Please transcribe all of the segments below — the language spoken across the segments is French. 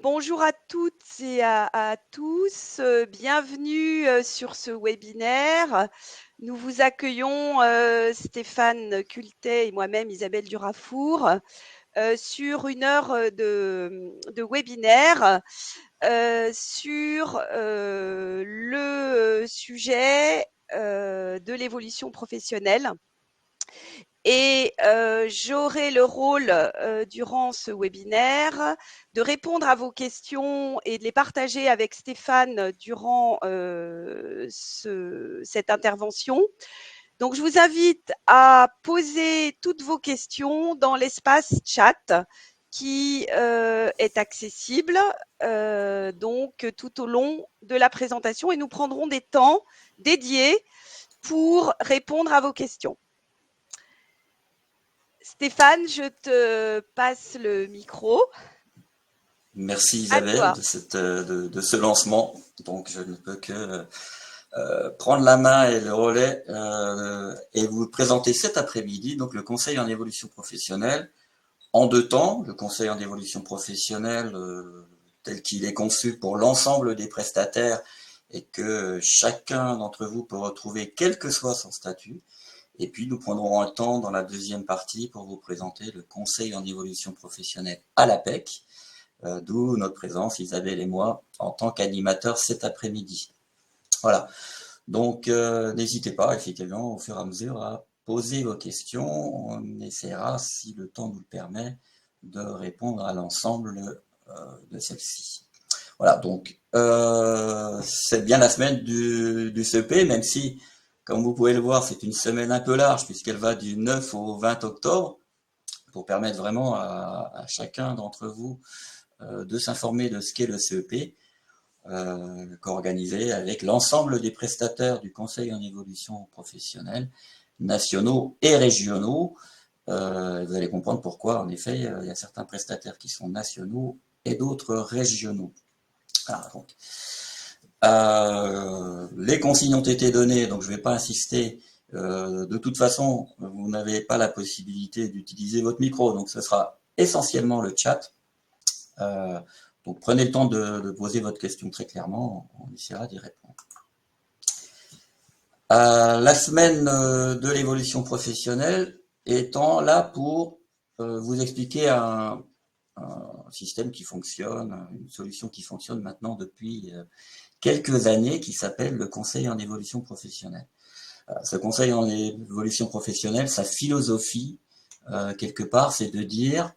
Bonjour à toutes et à tous. Bienvenue sur ce webinaire. Nous vous accueillons, Stéphane Cultet et moi-même, Isabelle Durafour, sur une heure de webinaire sur le sujet de l'évolution professionnelle. Et j'aurai le rôle durant ce webinaire de répondre à vos questions et de les partager avec Stéphane durant cette intervention. Donc, je vous invite à poser toutes vos questions dans l'espace chat qui est accessible donc tout au long de la présentation, et nous prendrons des temps dédiés pour répondre à vos questions. Stéphane, je te passe le micro. Merci Isabelle de ce lancement. Donc je ne peux que prendre la main et le relais et vous présenter cet après-midi donc le conseil en évolution professionnelle en 2 temps. Le conseil en évolution professionnelle tel qu'il est conçu pour l'ensemble des prestataires et que chacun d'entre vous peut retrouver quel que soit son statut. Et puis nous prendrons un temps dans la deuxième partie pour vous présenter le conseil en évolution professionnelle à l'APEC, d'où notre présence, Isabelle et moi, en tant qu'animateurs cet après-midi. Voilà, donc n'hésitez pas, effectivement, au fur et à mesure, à poser vos questions. On essaiera, si le temps nous le permet, de répondre à l'ensemble de celles-ci. Voilà, donc c'est bien la semaine du CEP, même si, comme vous pouvez le voir, c'est une semaine un peu large, puisqu'elle va du 9 au 20 octobre, pour permettre vraiment à chacun d'entre vous de s'informer de ce qu'est le CEP, co-organisé avec l'ensemble des prestataires du Conseil en évolution professionnelle, nationaux et régionaux. Vous allez comprendre pourquoi, en effet, il y a certains prestataires qui sont nationaux et d'autres régionaux. Alors, donc, les consignes ont été données, donc je ne vais pas insister. De toute façon, vous n'avez pas la possibilité d'utiliser votre micro, donc ce sera essentiellement le chat. Donc prenez le temps de poser votre question très clairement, on essaiera d'y répondre. La semaine de l'évolution professionnelle étant là pour vous expliquer un système qui fonctionne, une solution qui fonctionne maintenant depuis quelques années, qui s'appelle le conseil en évolution professionnelle. Ce conseil en évolution professionnelle, sa philosophie, quelque part, c'est de dire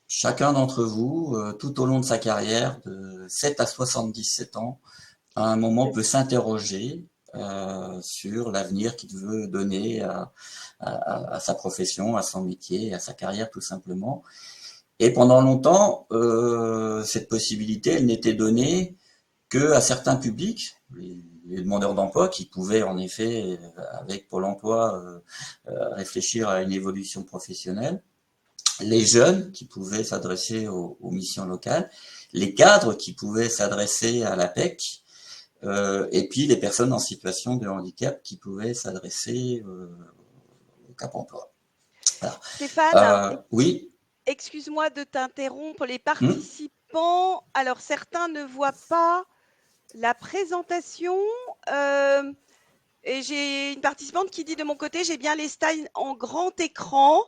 chacun d'entre vous, tout au long de sa carrière, de 7 à 77 ans, à un moment peut s'interroger sur l'avenir qu'il veut donner à sa profession, à son métier, à sa carrière tout simplement. Et pendant longtemps, cette possibilité, elle n'était donnée que à certains publics, les demandeurs d'emploi qui pouvaient en effet, avec Pôle emploi, réfléchir à une évolution professionnelle, les jeunes qui pouvaient s'adresser aux missions locales, les cadres qui pouvaient s'adresser à l'APEC, et puis les personnes en situation de handicap qui pouvaient s'adresser au Cap emploi. Voilà. Stéphane, Oui. excuse-moi de t'interrompre. Les participants, alors certains ne voient pas la présentation. Et j'ai une participante qui dit de mon côté, j'ai bien les slides en grand écran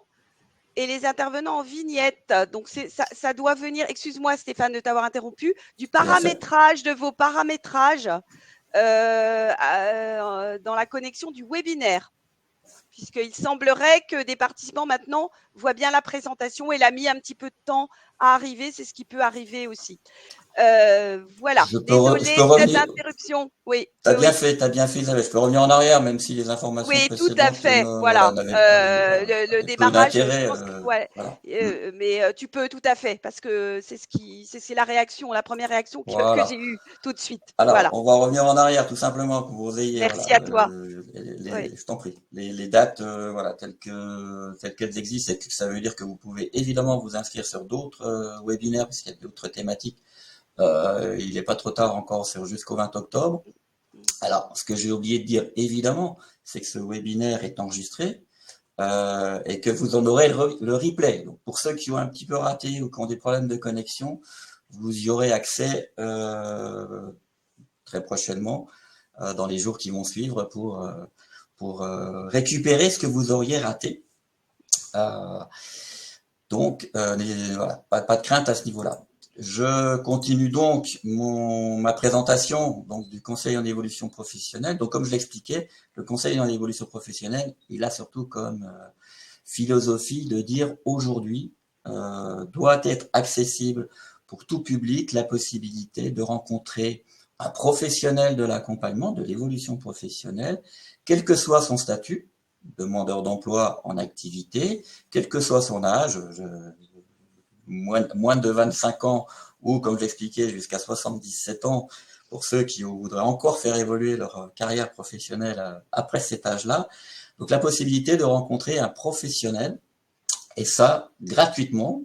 et les intervenants en vignette. Donc ça doit venir, excuse-moi Stéphane de t'avoir interrompu, du paramétrage de vos paramétrages dans la connexion du webinaire. Puisqu'il semblerait que des participants maintenant voient bien la présentation et l'a mis un petit peu de temps à arriver, c'est ce qui peut arriver aussi. Voilà, désolée de cette interruption. Oui. T'as bien fait, Isabelle. Je peux revenir en arrière, même si les informations Tout à précédentes fait. Voilà. n'avaient Le peu démarrage, je d'intérêt. pense que ouais. Voilà. Mais tu peux tout à fait, parce que c'est la réaction, la première réaction que Voilà. j'ai eue tout de suite. Alors, Voilà. on va revenir en arrière, tout simplement, pour vous ayez, Merci voilà, à toi. Oui. je t'en prie, les dates, voilà, telles qu'elles existent, et que ça veut dire que vous pouvez évidemment vous inscrire sur d'autres webinaires, parce qu'il y a d'autres thématiques. Il n'est pas trop tard encore, c'est jusqu'au 20 octobre. Alors, ce que j'ai oublié de dire, évidemment, c'est que ce webinaire est enregistré et que vous en aurez le replay. Donc, pour ceux qui ont un petit peu raté ou qui ont des problèmes de connexion, vous y aurez accès très prochainement, dans les jours qui vont suivre, pour récupérer ce que vous auriez raté. Donc, voilà, pas de crainte à ce niveau-là. Je continue donc ma présentation donc, du conseil en évolution professionnelle. Donc, comme je l'expliquais, le conseil en évolution professionnelle, il a surtout comme philosophie de dire aujourd'hui doit être accessible pour tout public la possibilité de rencontrer un professionnel de l'accompagnement, de l'évolution professionnelle, quel que soit son statut, demandeur d'emploi en activité, quel que soit son âge, moins de 25 ans ou, comme j'expliquais, jusqu'à 77 ans, pour ceux qui voudraient encore faire évoluer leur carrière professionnelle après cet âge-là. Donc la possibilité de rencontrer un professionnel, et ça gratuitement,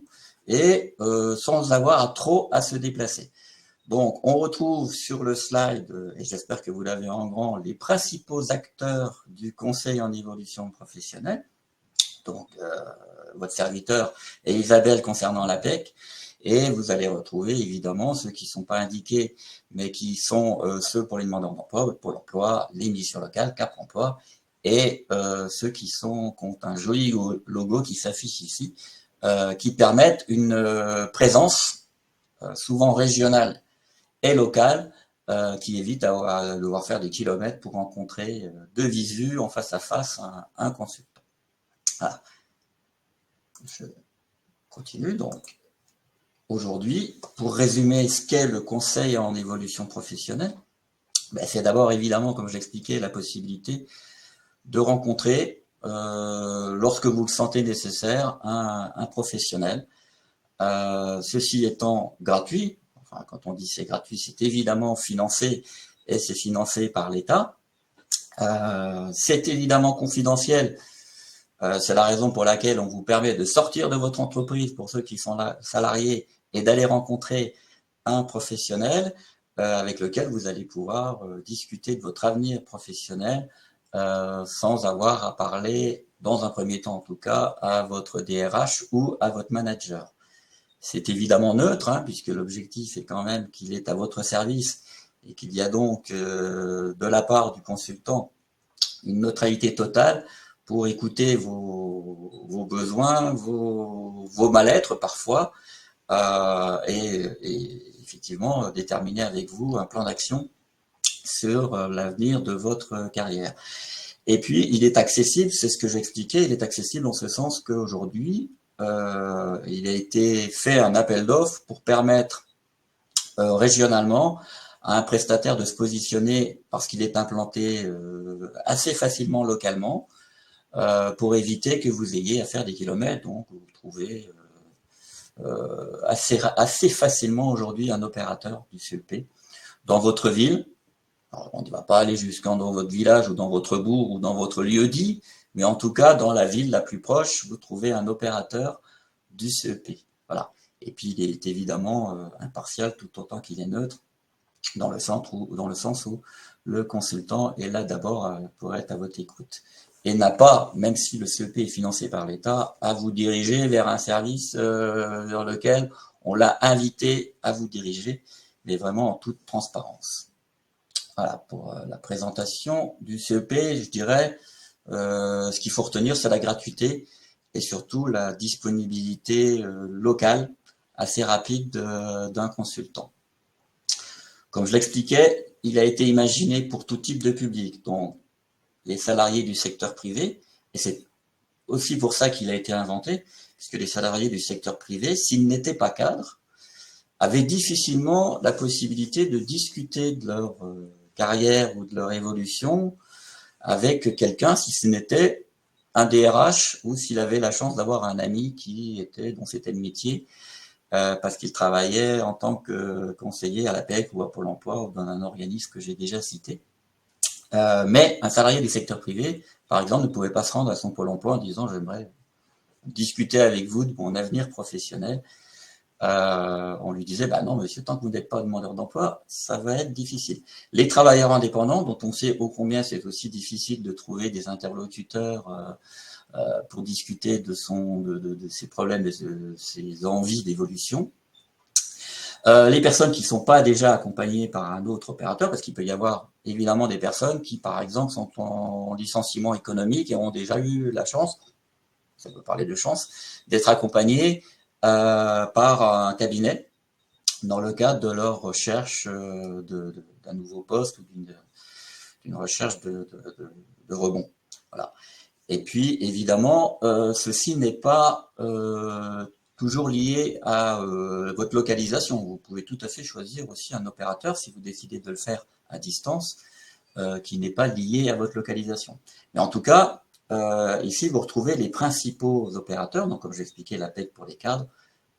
et sans avoir trop à se déplacer. Donc, on retrouve sur le slide, et j'espère que vous l'avez en grand, les principaux acteurs du conseil en évolution professionnelle. Donc, votre serviteur et Isabelle concernant l'APEC. Et vous allez retrouver évidemment ceux qui ne sont pas indiqués, mais qui sont ceux pour les demandeurs d'emploi, Pôle emploi, les missions locales, Cap emploi, et ceux qui ont un joli logo qui s'affiche ici, qui permettent une présence souvent régionale et locale, qui évite à devoir faire des kilomètres pour rencontrer de visu, en face à face, un consultant. Voilà. Je continue donc. Aujourd'hui, pour résumer ce qu'est le conseil en évolution professionnelle, c'est d'abord évidemment, comme je l'expliquais, la possibilité de rencontrer, lorsque vous le sentez nécessaire, un professionnel. Ceci étant gratuit, enfin quand on dit c'est gratuit, c'est évidemment financé, et c'est financé par l'État. C'est évidemment confidentiel. C'est la raison pour laquelle on vous permet de sortir de votre entreprise pour ceux qui sont là, salariés, et d'aller rencontrer un professionnel avec lequel vous allez pouvoir discuter de votre avenir professionnel sans avoir à parler, dans un premier temps en tout cas, à votre DRH ou à votre manager. C'est évidemment neutre, hein, puisque l'objectif est quand même qu'il est à votre service et qu'il y a donc de la part du consultant une neutralité totale pour écouter vos besoins, vos mal-être parfois, et effectivement déterminer avec vous un plan d'action sur l'avenir de votre carrière. Et puis, il est accessible, c'est ce que j'expliquais, il est accessible en ce sens qu'aujourd'hui, il a été fait un appel d'offres pour permettre régionalement à un prestataire de se positionner, parce qu'il est implanté assez facilement localement, pour éviter que vous ayez à faire des kilomètres. Donc, vous trouvez assez facilement aujourd'hui un opérateur du CEP dans votre ville. Alors, on ne va pas aller jusqu'en dans votre village ou dans votre bourg ou dans votre lieu dit, mais en tout cas, dans la ville la plus proche, vous trouvez un opérateur du CEP. Voilà. Et puis, il est évidemment impartial tout autant qu'il est neutre, dans le sens où le consultant est là d'abord pour être à votre écoute. Et n'a pas, même si le CEP est financé par l'État, à vous diriger vers un service vers lequel on l'a invité à vous diriger, mais vraiment en toute transparence. Voilà, pour la présentation du CEP, je dirais, ce qu'il faut retenir, c'est la gratuité et surtout la disponibilité locale assez rapide d'un consultant. Comme je l'expliquais, il a été imaginé pour tout type de public, donc les salariés du secteur privé, et c'est aussi pour ça qu'il a été inventé, puisque les salariés du secteur privé, s'ils n'étaient pas cadres, avaient difficilement la possibilité de discuter de leur carrière ou de leur évolution avec quelqu'un, si ce n'était un DRH ou s'il avait la chance d'avoir un ami dont c'était le métier, parce qu'il travaillait en tant que conseiller à l'APEC ou à Pôle emploi ou dans un organisme que j'ai déjà cité. Mais un salarié du secteur privé, par exemple, ne pouvait pas se rendre à son Pôle emploi en disant « j'aimerais discuter avec vous de mon avenir professionnel ». On lui disait bah non monsieur, tant que vous n'êtes pas demandeur d'emploi, ça va être difficile. Les travailleurs indépendants, dont on sait ô combien c'est aussi difficile de trouver des interlocuteurs pour discuter de ses problèmes, de ses envies d'évolution, Les personnes qui ne sont pas déjà accompagnées par un autre opérateur, parce qu'il peut y avoir évidemment des personnes qui, par exemple, sont en licenciement économique et ont déjà eu la chance, ça peut parler de chance, d'être accompagnées par un cabinet dans le cadre de leur recherche d'un nouveau poste ou d'une recherche de rebond. Voilà. Et puis, évidemment, ceci n'est pas toujours lié à votre localisation. Vous pouvez tout à fait choisir aussi un opérateur, si vous décidez de le faire à distance, qui n'est pas lié à votre localisation. Mais en tout cas, ici, vous retrouvez les principaux opérateurs. Donc, comme j'expliquais, l'APEC pour les cadres,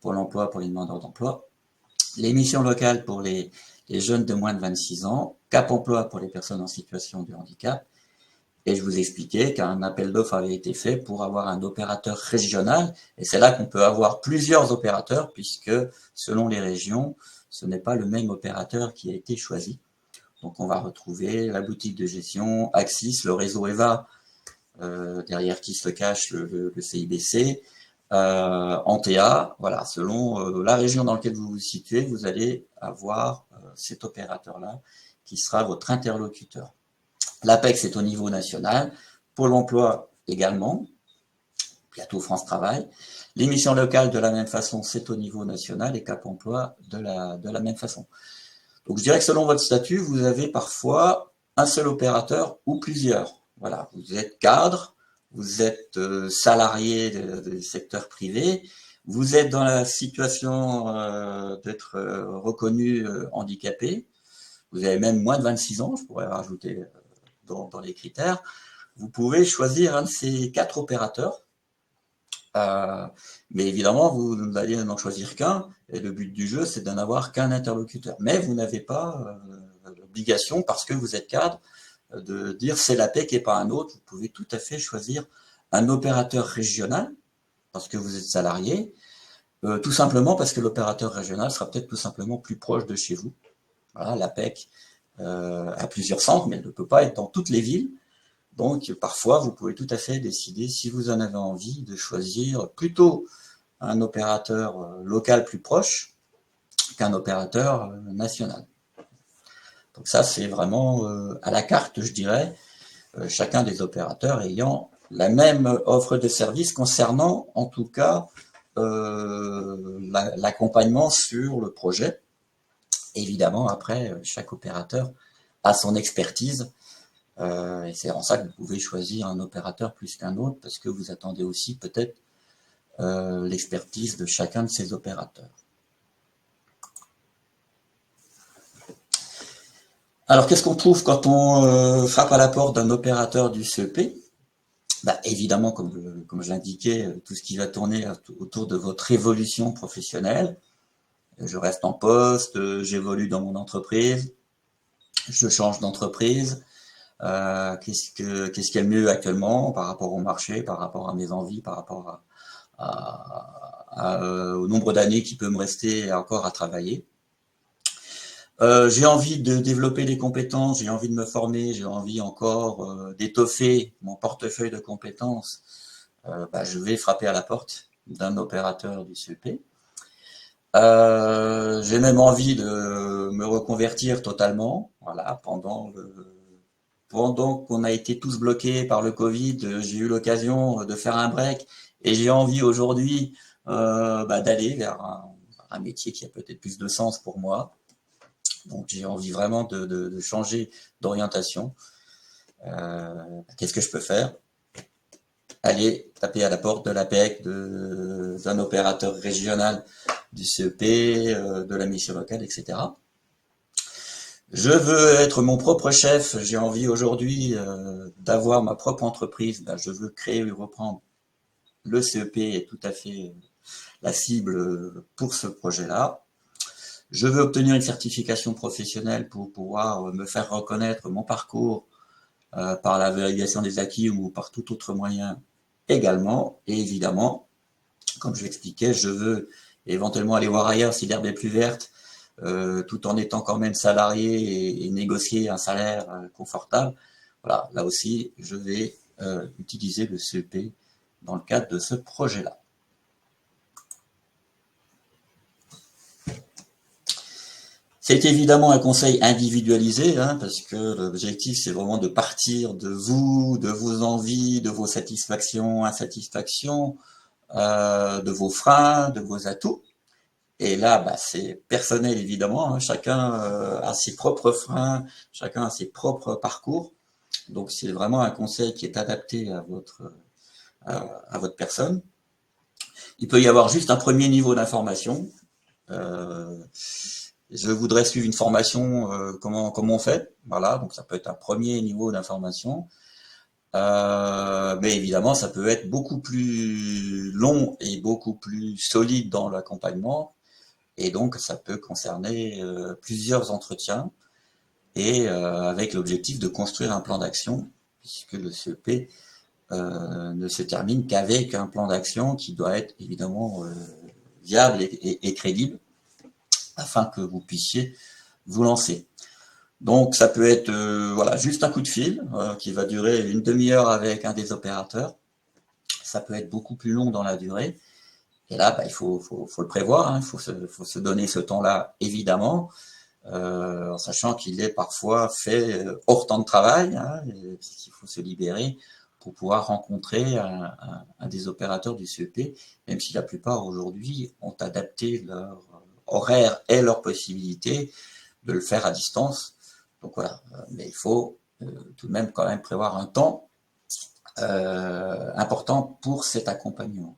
pour l'emploi pour les demandeurs d'emploi, les missions locales pour les jeunes de moins de 26 ans, Cap Emploi pour les personnes en situation de handicap. Et je vous expliquais qu'un appel d'offres avait été fait pour avoir un opérateur régional. Et c'est là qu'on peut avoir plusieurs opérateurs, puisque selon les régions, ce n'est pas le même opérateur qui a été choisi. Donc on va retrouver la boutique de gestion, Axis, le réseau EVA, derrière qui se cache le CIBC, Antea. Voilà, selon la région dans laquelle vous vous situez, vous allez avoir cet opérateur-là qui sera votre interlocuteur. L'APEX est au niveau national, Pôle emploi également, bientôt France Travail. Les missions locales de la même façon, c'est au niveau national et Cap emploi de la même façon. Donc je dirais que selon votre statut, vous avez parfois un seul opérateur ou plusieurs. Voilà, vous êtes cadre, vous êtes salarié du secteur privé, vous êtes dans la situation d'être reconnu handicapé, vous avez même moins de 26 ans, je pourrais rajouter dans les critères, vous pouvez choisir un de ces 4 opérateurs. Mais évidemment, vous n'allez n'en choisir qu'un, et le but du jeu, c'est d'en avoir qu'un interlocuteur. Mais vous n'avez pas l'obligation, parce que vous êtes cadre, de dire c'est l'APEC et pas un autre. Vous pouvez tout à fait choisir un opérateur régional, parce que vous êtes salarié, tout simplement parce que l'opérateur régional sera peut-être tout simplement plus proche de chez vous. Voilà, l'APEC a plusieurs centres, mais elle ne peut pas être dans toutes les villes. Donc, parfois, vous pouvez tout à fait décider, si vous en avez envie, de choisir plutôt un opérateur local plus proche qu'un opérateur national. Donc ça, c'est vraiment à la carte, je dirais, chacun des opérateurs ayant la même offre de service concernant, en tout cas, l'accompagnement sur le projet. Évidemment, après, chaque opérateur a son expertise. Et c'est en ça que vous pouvez choisir un opérateur plus qu'un autre, parce que vous attendez aussi peut-être l'expertise de chacun de ces opérateurs. Alors, qu'est-ce qu'on trouve quand on frappe à la porte d'un opérateur du CEP? Évidemment, comme je l'indiquais, tout ce qui va tourner autour de votre évolution professionnelle. Je reste en poste, j'évolue dans mon entreprise, je change d'entreprise. Qu'est-ce qu'il y a de mieux actuellement par rapport au marché, par rapport à mes envies, par rapport au nombre d'années qui peut me rester encore à travailler. J'ai envie de développer des compétences, j'ai envie de me former, j'ai envie encore d'étoffer mon portefeuille de compétences. Je vais frapper à la porte d'un opérateur du CEP. J'ai même envie de me reconvertir totalement. Voilà, pendant qu'on a été tous bloqués par le Covid, j'ai eu l'occasion de faire un break et j'ai envie aujourd'hui d'aller vers un métier qui a peut-être plus de sens pour moi. Donc j'ai envie vraiment de changer d'orientation. Qu'est-ce que je peux faire? Aller taper à la porte de l'APEC, d'un opérateur régional du CEP, de la mission locale, etc. Je veux être mon propre chef, j'ai envie aujourd'hui d'avoir ma propre entreprise, je veux créer et reprendre. Le CEP est tout à fait la cible pour ce projet-là. Je veux obtenir une certification professionnelle pour pouvoir me faire reconnaître mon parcours par la validation des acquis ou par tout autre moyen également. Et évidemment, comme je l'expliquais, je veux éventuellement aller voir ailleurs si l'herbe est plus verte, tout en étant quand même salarié et négocier un salaire confortable. Voilà, là aussi, je vais utiliser le CEP dans le cadre de ce projet-là. C'est évidemment un conseil individualisé, hein, parce que l'objectif, c'est vraiment de partir de vous, de vos envies, de vos satisfactions, insatisfactions, de vos freins, de vos atouts. Et là, bah, c'est personnel évidemment, hein. Chacun a ses propres freins, chacun a ses propres parcours. Donc c'est vraiment un conseil qui est adapté à votre personne. Il peut y avoir juste un premier niveau d'information. Euh, je voudrais suivre une formation, comment on fait. Voilà, donc ça peut être un premier niveau d'information. Mais évidemment, ça peut être beaucoup plus long et beaucoup plus solide dans l'accompagnement. Et donc, ça peut concerner plusieurs entretiens et avec l'objectif de construire un plan d'action, puisque le CEP ne se termine qu'avec un plan d'action qui doit être évidemment viable et crédible afin que vous puissiez vous lancer. Donc, ça peut être voilà, juste un coup de fil qui va durer une demi-heure avec un des opérateurs. Ça peut être beaucoup plus long dans la durée. Et là, bah, il faut le prévoir, hein, faut se donner ce temps-là, évidemment, en sachant qu'il est parfois fait hors temps de travail, hein, il faut se libérer pour pouvoir rencontrer un des opérateurs du CEP, même si la plupart aujourd'hui ont adapté leur horaire et leurs possibilités de le faire à distance. Donc voilà, mais il faut tout de même quand même prévoir un temps important pour cet accompagnement.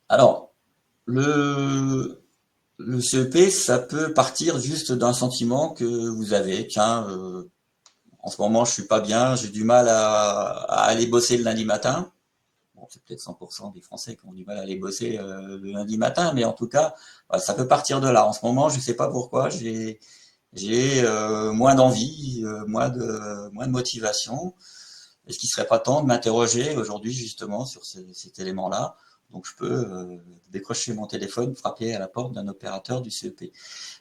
Alors, le CEP, ça peut partir juste d'un sentiment que vous avez. Tiens, en ce moment, je suis pas bien, j'ai du mal à aller bosser le lundi matin. Bon, c'est peut-être 100% des Français qui ont du mal à aller bosser le lundi matin, mais en tout cas, ça peut partir de là. En ce moment, je sais pas pourquoi, j'ai moins d'envie, moins de motivation. Est-ce qu'il serait pas temps de m'interroger aujourd'hui justement sur cet élément-là? Donc je peux décrocher mon téléphone, frapper à la porte d'un opérateur du CEP.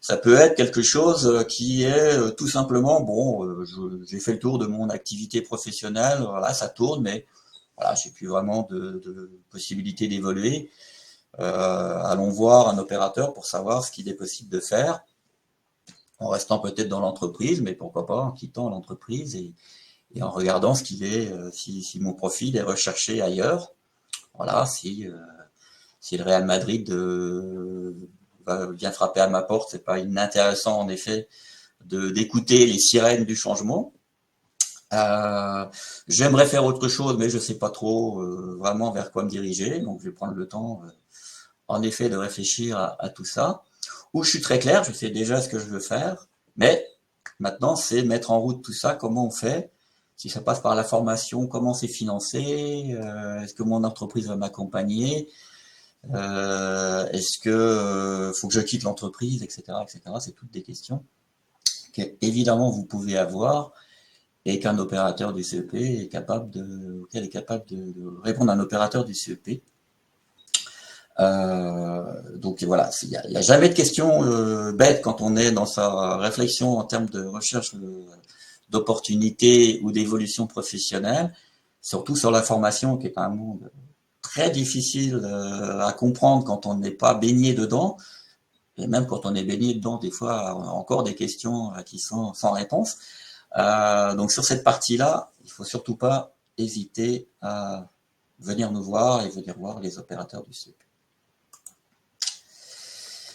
Ça peut être quelque chose qui est tout simplement, bon, j'ai fait le tour de mon activité professionnelle, voilà, ça tourne, mais voilà, j'ai plus vraiment de possibilité d'évoluer. Allons voir un opérateur pour savoir ce qu'il est possible de faire, en restant peut-être dans l'entreprise, mais pourquoi pas en quittant l'entreprise et en regardant ce qu'il est, si mon profil est recherché ailleurs. Voilà, si le Real Madrid vient frapper à ma porte, c'est pas inintéressant en effet d'écouter les sirènes du changement. J'aimerais faire autre chose, mais je sais pas trop vraiment vers quoi me diriger, donc je vais prendre le temps, en effet, de réfléchir à tout ça. Où je suis très clair, je sais déjà ce que je veux faire, mais maintenant c'est mettre en route tout ça, comment on fait, si ça passe par la formation, comment c'est financé, est-ce que mon entreprise va m'accompagner, est-ce que faut que je quitte l'entreprise, etc., etc. C'est toutes des questions que évidemment vous pouvez avoir et qu'un opérateur du CEP est capable auquel est capable de répondre à un opérateur du CEP. Donc voilà, il n'y a jamais de question bête quand on est dans sa réflexion en termes de recherche d'opportunités ou d'évolution professionnelle, surtout sur la formation qui est un monde très difficile à comprendre quand on n'est pas baigné dedans, et même quand on est baigné dedans, des fois, on a encore des questions qui sont sans réponse. Donc sur cette partie-là, il faut surtout pas hésiter à venir nous voir et venir voir les opérateurs du CEP.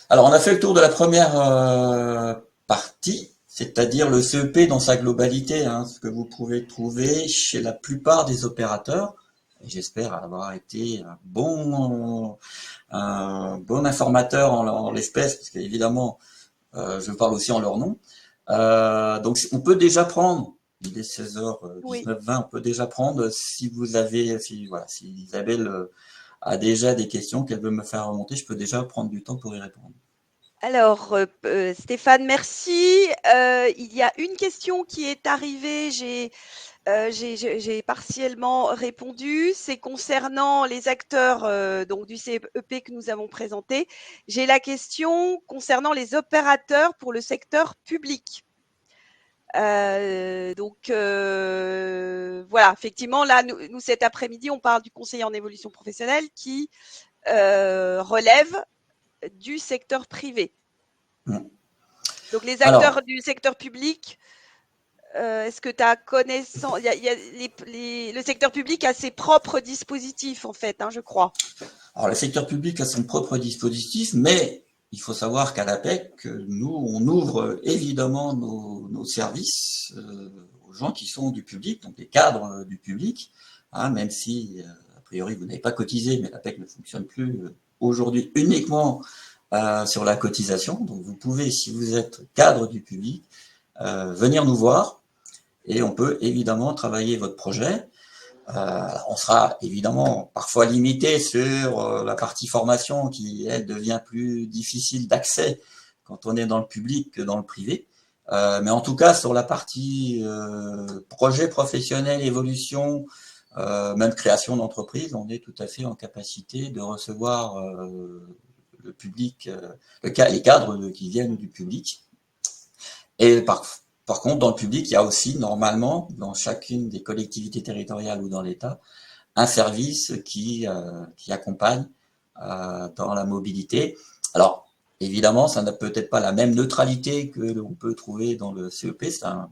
Alors on a fait le tour de la première partie, c'est-à-dire le CEP dans sa globalité, hein, ce que vous pouvez trouver chez la plupart des opérateurs. J'espère avoir été un bon informateur en l'espèce, parce qu'évidemment, je parle aussi en leur nom. Donc, on peut déjà prendre, il est 16h19, 20, on peut déjà prendre, si Isabelle a déjà des questions qu'elle veut me faire remonter, je peux déjà prendre du temps pour y répondre. Alors, Stéphane, merci. Il y a une question qui est arrivée, j'ai partiellement répondu. C'est concernant les acteurs donc du CEP que nous avons présenté. J'ai la question concernant les opérateurs pour le secteur public. Voilà, effectivement, là, nous cet après-midi, on parle du conseiller en évolution professionnelle qui relève du secteur privé. Donc, les acteurs Alors, du secteur public, est-ce que tu as connaissance? Le secteur public a ses propres dispositifs, en fait, hein, je crois. le secteur public a son propre dispositif, mais il faut savoir qu'à l'APEC, nous, on ouvre évidemment nos services aux gens qui sont du public, donc les cadres du public, hein, même si, a priori, vous n'avez pas cotisé, mais l'APEC ne fonctionne plus aujourd'hui uniquement sur la cotisation. Donc, vous pouvez, si vous êtes cadre du public, venir nous voir et on peut évidemment travailler votre projet. On sera évidemment parfois limité sur la partie formation qui, elle, devient plus difficile d'accès quand on est dans le public que dans le privé. Mais en tout cas, sur la partie projet professionnel, évolution, même création d'entreprise, on est tout à fait en capacité de recevoir le public, les cadres qui viennent du public. Et par contre, dans le public, il y a aussi normalement, dans chacune des collectivités territoriales ou dans l'État, un service qui accompagne dans la mobilité. Alors, évidemment, ça n'a peut-être pas la même neutralité que l'on peut trouver dans le CEP. C'est une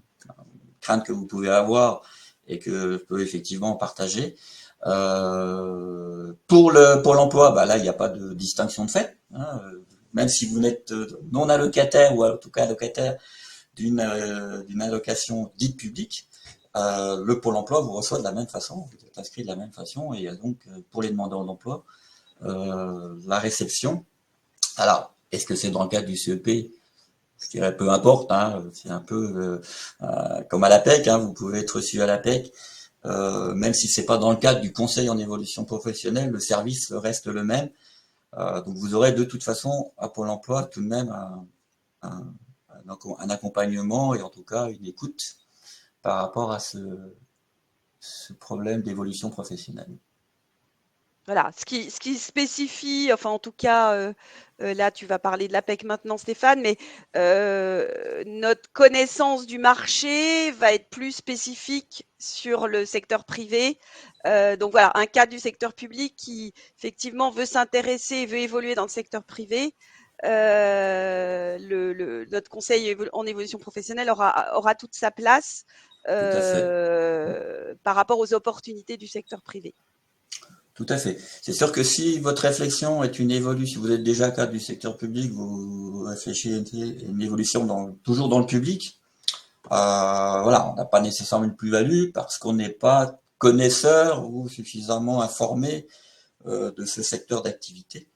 crainte que vous pouvez avoir et que je peux effectivement partager. Pour le Pôle emploi, là, il n'y a pas de distinction de fait. Hein, même si vous n'êtes non allocataire ou en tout cas allocataire d'une allocation dite publique, le Pôle emploi vous reçoit de la même façon, vous êtes inscrit de la même façon, et donc pour les demandeurs d'emploi, la réception. Alors, est-ce que c'est dans le cadre du CEP? Je dirais peu importe, hein, c'est un peu comme à l'APEC, hein, vous pouvez être reçu à l'APEC, même si c'est pas dans le cadre du conseil en évolution professionnelle, le service reste le même. Donc vous aurez de toute façon à Pôle emploi tout de même un accompagnement et en tout cas une écoute par rapport à ce problème d'évolution professionnelle. Voilà, ce qui spécifie, enfin en tout cas, là tu vas parler de l'APEC maintenant Stéphane, mais notre connaissance du marché va être plus spécifique sur le secteur privé. Donc voilà, un cas du secteur public qui effectivement veut s'intéresser, veut évoluer dans le secteur privé. Notre conseil en évolution professionnelle aura toute sa place Tout à fait. par rapport aux opportunités du secteur privé. Tout à fait. C'est sûr que si votre réflexion est une évolution, si vous êtes déjà cadre du secteur public, vous réfléchissez à une évolution toujours dans le public, voilà, on n'a pas nécessairement une plus-value parce qu'on n'est pas connaisseur ou suffisamment informé de ce secteur d'activité.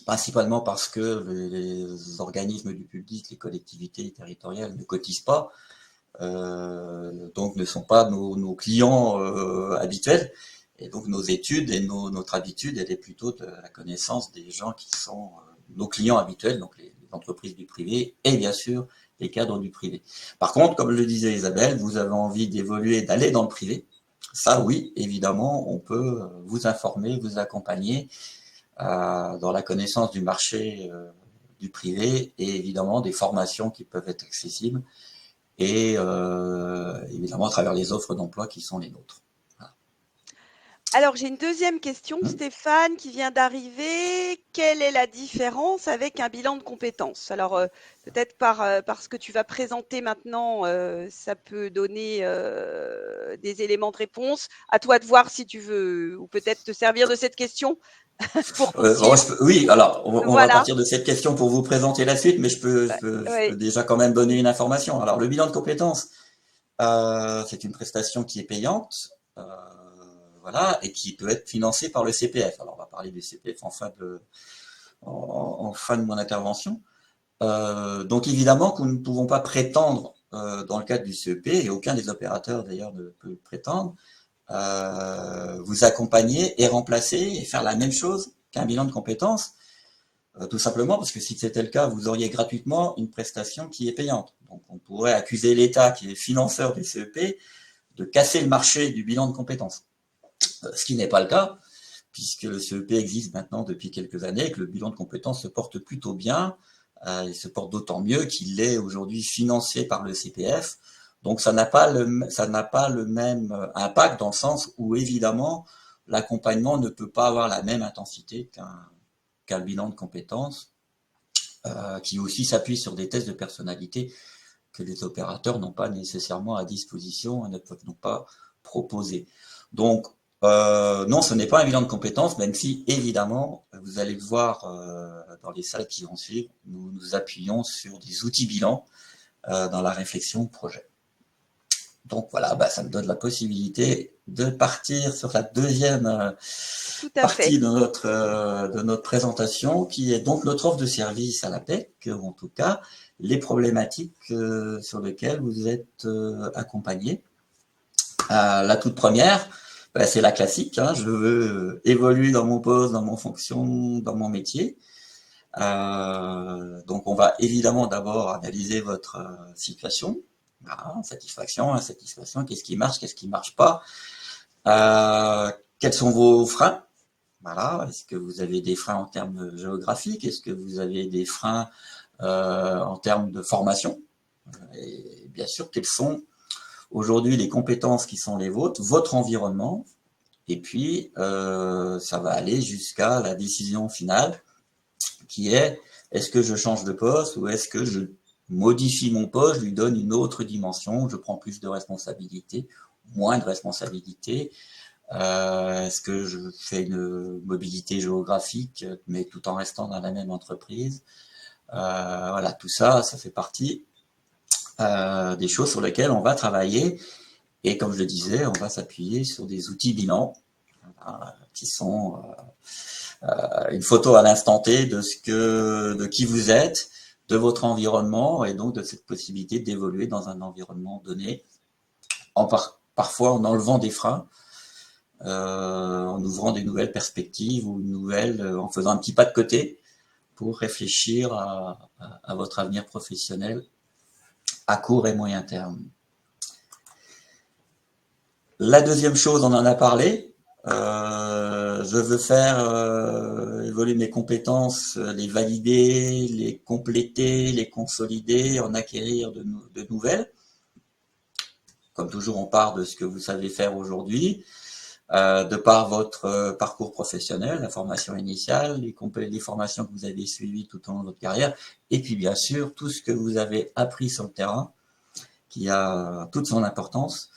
Principalement parce que les organismes du public, les collectivités territoriales ne cotisent pas, donc ne sont pas nos clients habituels. Et donc nos études et notre habitude, elle est plutôt de la connaissance des gens qui sont nos clients habituels, donc les entreprises du privé et bien sûr les cadres du privé. Par contre, comme le disait Isabelle, vous avez envie d'évoluer, d'aller dans le privé. Ça, oui, évidemment, on peut vous informer, vous accompagner dans la connaissance du marché du privé et évidemment des formations qui peuvent être accessibles et évidemment à travers les offres d'emploi qui sont les nôtres. Alors, j'ai une deuxième question, Stéphane, qui vient d'arriver. Quelle est la différence avec un bilan de compétences? Alors, peut-être par ce que tu vas présenter maintenant, ça peut donner des éléments de réponse. À toi de voir si tu veux, ou peut-être te servir de cette question pour poursuivre. Oui, alors on va Voilà. partir de cette question pour vous présenter la suite, mais je Oui. peux déjà quand même donner une information. Alors le bilan de compétences, c'est une prestation qui est payante, voilà, et qui peut être financée par le CPF. Alors on va parler du CPF en fin de mon intervention. Donc évidemment que nous ne pouvons pas prétendre dans le cadre du CEP, et aucun des opérateurs d'ailleurs ne peut prétendre, vous accompagner et remplacer et faire la même chose qu'un bilan de compétences, tout simplement parce que si c'était le cas, vous auriez gratuitement une prestation qui est payante. Donc on pourrait accuser l'État, qui est financeur des CEP, de casser le marché du bilan de compétences. Ce qui n'est pas le cas, puisque le CEP existe maintenant depuis quelques années et que le bilan de compétences se porte plutôt bien. Il se porte d'autant mieux qu'il est aujourd'hui financé par le CPF. Donc ça n'a pas le même impact, dans le sens où évidemment l'accompagnement ne peut pas avoir la même intensité qu'un bilan de compétences, qui aussi s'appuie sur des tests de personnalité que les opérateurs n'ont pas nécessairement à disposition et ne peuvent donc pas proposer. Donc non, ce n'est pas un bilan de compétences, même si évidemment, vous allez le voir dans les salles qui vont suivre, nous nous appuyons sur des outils bilans dans la réflexion projet. Donc voilà, ça me donne la possibilité de partir sur la deuxième partie de notre présentation, qui est donc notre offre de service à l'APEC, ou en tout cas les problématiques sur lesquelles vous êtes accompagné. La toute première, c'est la classique, hein, je veux évoluer dans mon poste, dans mon fonction, dans mon métier. Donc on va évidemment d'abord analyser votre situation. Satisfaction, insatisfaction, qu'est-ce qui marche pas, quels sont vos freins, voilà, est-ce que vous avez des freins en termes géographiques, est-ce que vous avez des freins en termes de formation, et bien sûr quelles sont aujourd'hui les compétences qui sont les vôtres, votre environnement, et puis ça va aller jusqu'à la décision finale qui est, est-ce que je change de poste ou est-ce que je modifie mon poste, je lui donne une autre dimension, je prends plus de responsabilités, moins de responsabilités, est-ce que je fais une mobilité géographique, mais tout en restant dans la même entreprise, voilà, tout ça, ça fait partie des choses sur lesquelles on va travailler, et comme je le disais, on va s'appuyer sur des outils bilans, qui sont une photo à l'instant T de qui vous êtes, de votre environnement, et donc de cette possibilité d'évoluer dans un environnement donné, parfois en enlevant des freins, en ouvrant des nouvelles perspectives ou en faisant un petit pas de côté pour réfléchir à votre avenir professionnel à court et moyen terme. La deuxième chose, on en a parlé, je veux faire évoluer mes compétences, les valider, les compléter, les consolider, en acquérir de nouvelles. Comme toujours, on part de ce que vous savez faire aujourd'hui, de par votre parcours professionnel, la formation initiale, les formations que vous avez suivies tout au long de votre carrière, et puis bien sûr, tout ce que vous avez appris sur le terrain, qui a toute son importance.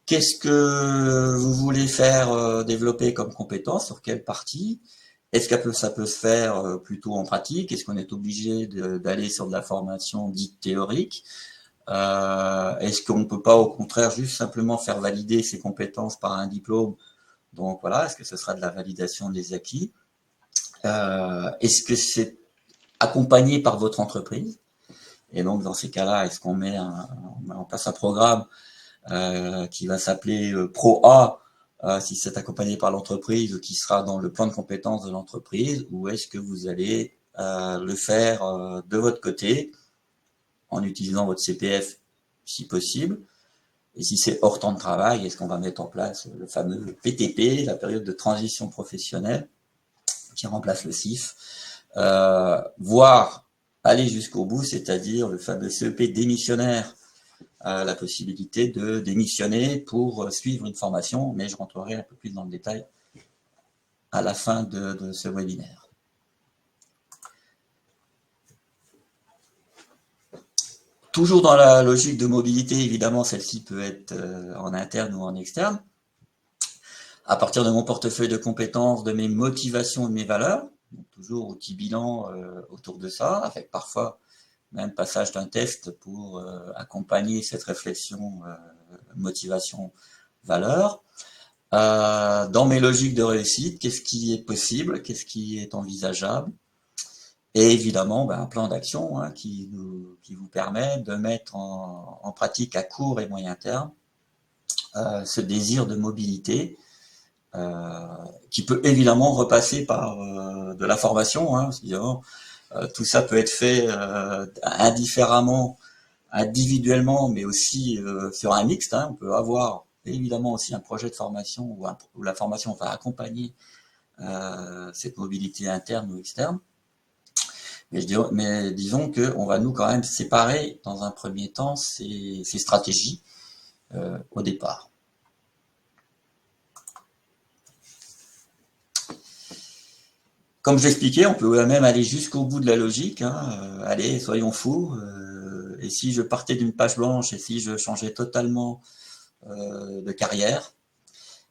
Qu'est-ce que vous voulez faire développer comme compétence, sur quelle partie? Est-ce que ça peut se faire plutôt en pratique? Est-ce qu'on est obligé d'aller sur de la formation dite théorique? Est-ce qu'on ne peut pas au contraire juste simplement faire valider ses compétences par un diplôme? Donc voilà, est-ce que ce sera de la validation des acquis? Est-ce que c'est accompagné par votre entreprise? Et donc dans ces cas-là, est-ce qu'on met en place un programme qui va s'appeler Pro A, si c'est accompagné par l'entreprise, qui sera dans le plan de compétences de l'entreprise, ou est-ce que vous allez le faire de votre côté, en utilisant votre CPF si possible, et si c'est hors temps de travail, est-ce qu'on va mettre en place le fameux PTP, la période de transition professionnelle, qui remplace le CIF, voire aller jusqu'au bout, c'est-à-dire le fameux CEP démissionnaire, la possibilité de démissionner pour suivre une formation, mais je rentrerai un peu plus dans le détail à la fin de ce webinaire. Toujours dans la logique de mobilité, évidemment, celle-ci peut être en interne ou en externe. À partir de mon portefeuille de compétences, de mes motivations, de mes valeurs, donc toujours outil bilan autour de ça, avec parfois même passage d'un test pour accompagner cette réflexion motivation, valeur. Dans mes logiques de réussite, qu'est-ce qui est possible, qu'est-ce qui est envisageable, et évidemment un plan d'action qui vous permet de mettre en pratique à court et moyen terme ce désir de mobilité, qui peut évidemment repasser par de la formation, parce qu'évidemment, tout ça peut être fait indifféremment, individuellement, mais aussi sur un mixte. On peut avoir évidemment aussi un projet de formation où la formation va accompagner cette mobilité interne ou externe. Mais disons qu'on va nous quand même séparer dans un premier temps ces stratégies au départ. Comme j'expliquais, on peut même aller jusqu'au bout de la logique. Allez, soyons fous. Et si je partais d'une page blanche et si je changeais totalement de carrière,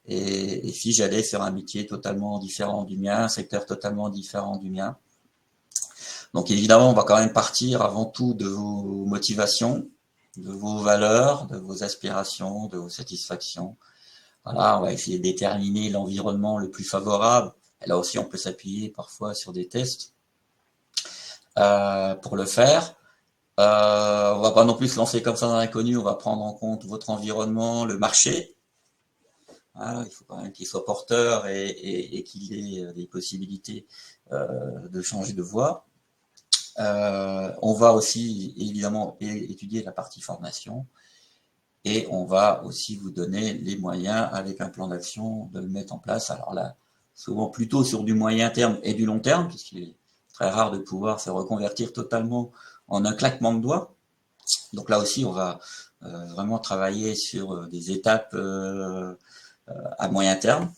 et si j'allais sur un métier totalement différent du mien, un secteur totalement différent du mien. Donc évidemment, on va quand même partir avant tout de vos motivations, de vos valeurs, de vos aspirations, de vos satisfactions. Voilà, on va essayer de déterminer l'environnement le plus favorable. Et là aussi, on peut s'appuyer parfois sur des tests pour le faire. On va pas non plus se lancer comme ça dans l'inconnu, on va prendre en compte votre environnement, le marché. Voilà, il faut quand même qu'il soit porteur et qu'il ait des possibilités de changer de voie. On va aussi évidemment étudier la partie formation et on va aussi vous donner les moyens avec un plan d'action de le mettre en place. Alors là, souvent plutôt sur du moyen terme et du long terme, puisqu'il est très rare de pouvoir se reconvertir totalement en un claquement de doigts. Donc là aussi, on va vraiment travailler sur des étapes à moyen terme.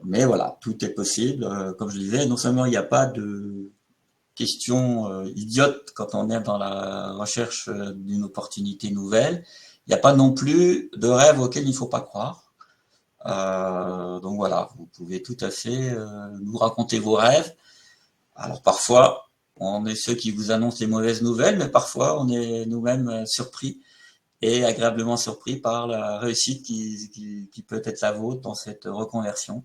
Mais voilà, tout est possible. Comme je disais, non seulement il n'y a pas de question idiote quand on est dans la recherche d'une opportunité nouvelle, il n'y a pas non plus de rêve auquel il ne faut pas croire. Donc voilà, vous pouvez tout à fait nous raconter vos rêves. Alors parfois, on est ceux qui vous annoncent les mauvaises nouvelles, mais parfois on est nous-mêmes surpris et agréablement surpris par la réussite qui peut être la vôtre dans cette reconversion.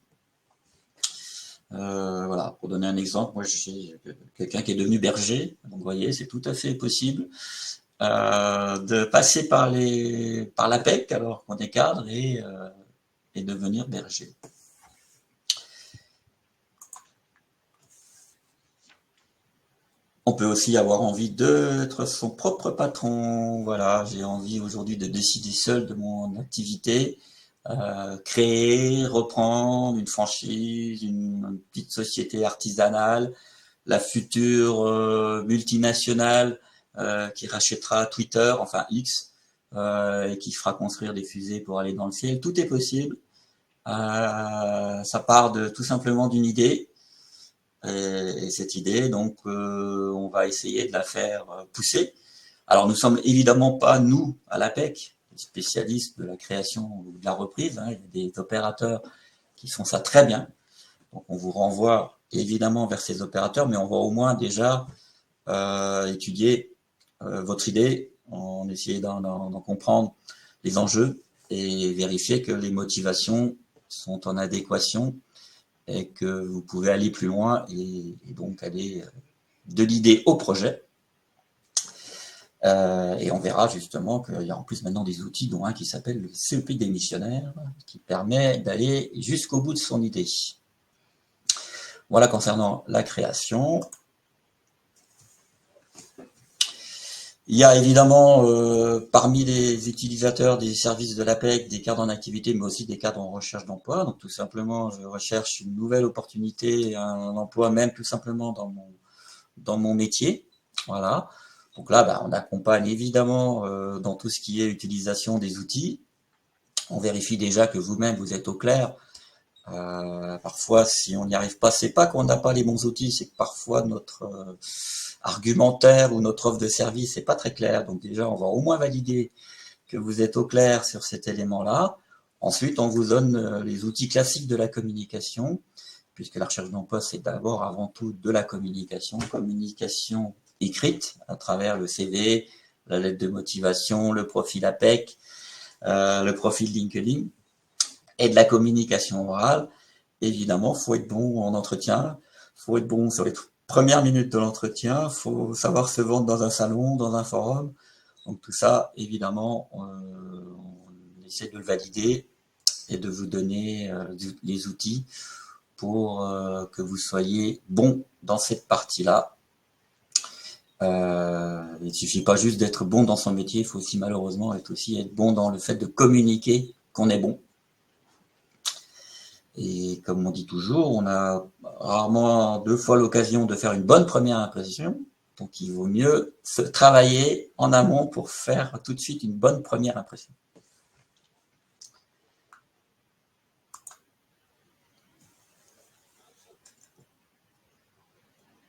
Voilà, pour donner un exemple, moi j'ai quelqu'un qui est devenu berger, donc vous voyez, c'est tout à fait possible de passer par l'APEC alors qu'on est cadre et devenir berger. On peut aussi avoir envie d'être son propre patron. Voilà, j'ai envie aujourd'hui de décider seul de mon activité, créer, reprendre une franchise, une petite société artisanale, la future multinationale qui rachètera Twitter, enfin X, et qui fera construire des fusées pour aller dans le ciel. Tout est possible. Ça part tout simplement d'une idée. Et cette idée, donc, on va essayer de la faire pousser. Alors, nous sommes évidemment pas, nous, à l'APEC, spécialistes de la création ou de la reprise. Il y a des opérateurs qui font ça très bien. Donc, on vous renvoie évidemment vers ces opérateurs, mais on va au moins déjà étudier votre idée, en essayer d'en comprendre les enjeux et vérifier que les motivations sont en adéquation et que vous pouvez aller plus loin et donc aller de l'idée au projet. Et on verra justement qu'il y a en plus maintenant des outils, dont un qui s'appelle le CEP démissionnaire, qui permet d'aller jusqu'au bout de son idée. Voilà concernant la création. Il y a évidemment parmi les utilisateurs des services de l'APEC des cadres en activité, mais aussi des cadres en recherche d'emploi. Donc tout simplement, je recherche une nouvelle opportunité, un emploi, même tout simplement dans mon métier. Voilà. Donc là, on accompagne évidemment dans tout ce qui est utilisation des outils. On vérifie déjà que vous-même, vous êtes au clair. Parfois, si on n'y arrive pas, c'est pas qu'on n'a pas les bons outils, c'est que parfois notre argumentaire ou notre offre de service n'est pas très clair. Donc déjà, on va au moins valider que vous êtes au clair sur cet élément-là. Ensuite, on vous donne les outils classiques de la communication, puisque la recherche d'emploi, c'est d'abord avant tout de la communication écrite à travers le CV, la lettre de motivation, le profil APEC, le profil LinkedIn, et de la communication orale. Évidemment, il faut être bon en entretien, il faut être bon sur les premières minutes de l'entretien, il faut savoir se vendre dans un salon, dans un forum. Donc tout ça, évidemment, on essaie de le valider et de vous donner les outils pour que vous soyez bon dans cette partie-là. Il ne suffit pas juste d'être bon dans son métier, il faut aussi malheureusement être bon dans le fait de communiquer qu'on est bon. Et comme on dit toujours, on a rarement 2 fois l'occasion de faire une bonne première impression. Donc il vaut mieux se travailler en amont pour faire tout de suite une bonne première impression.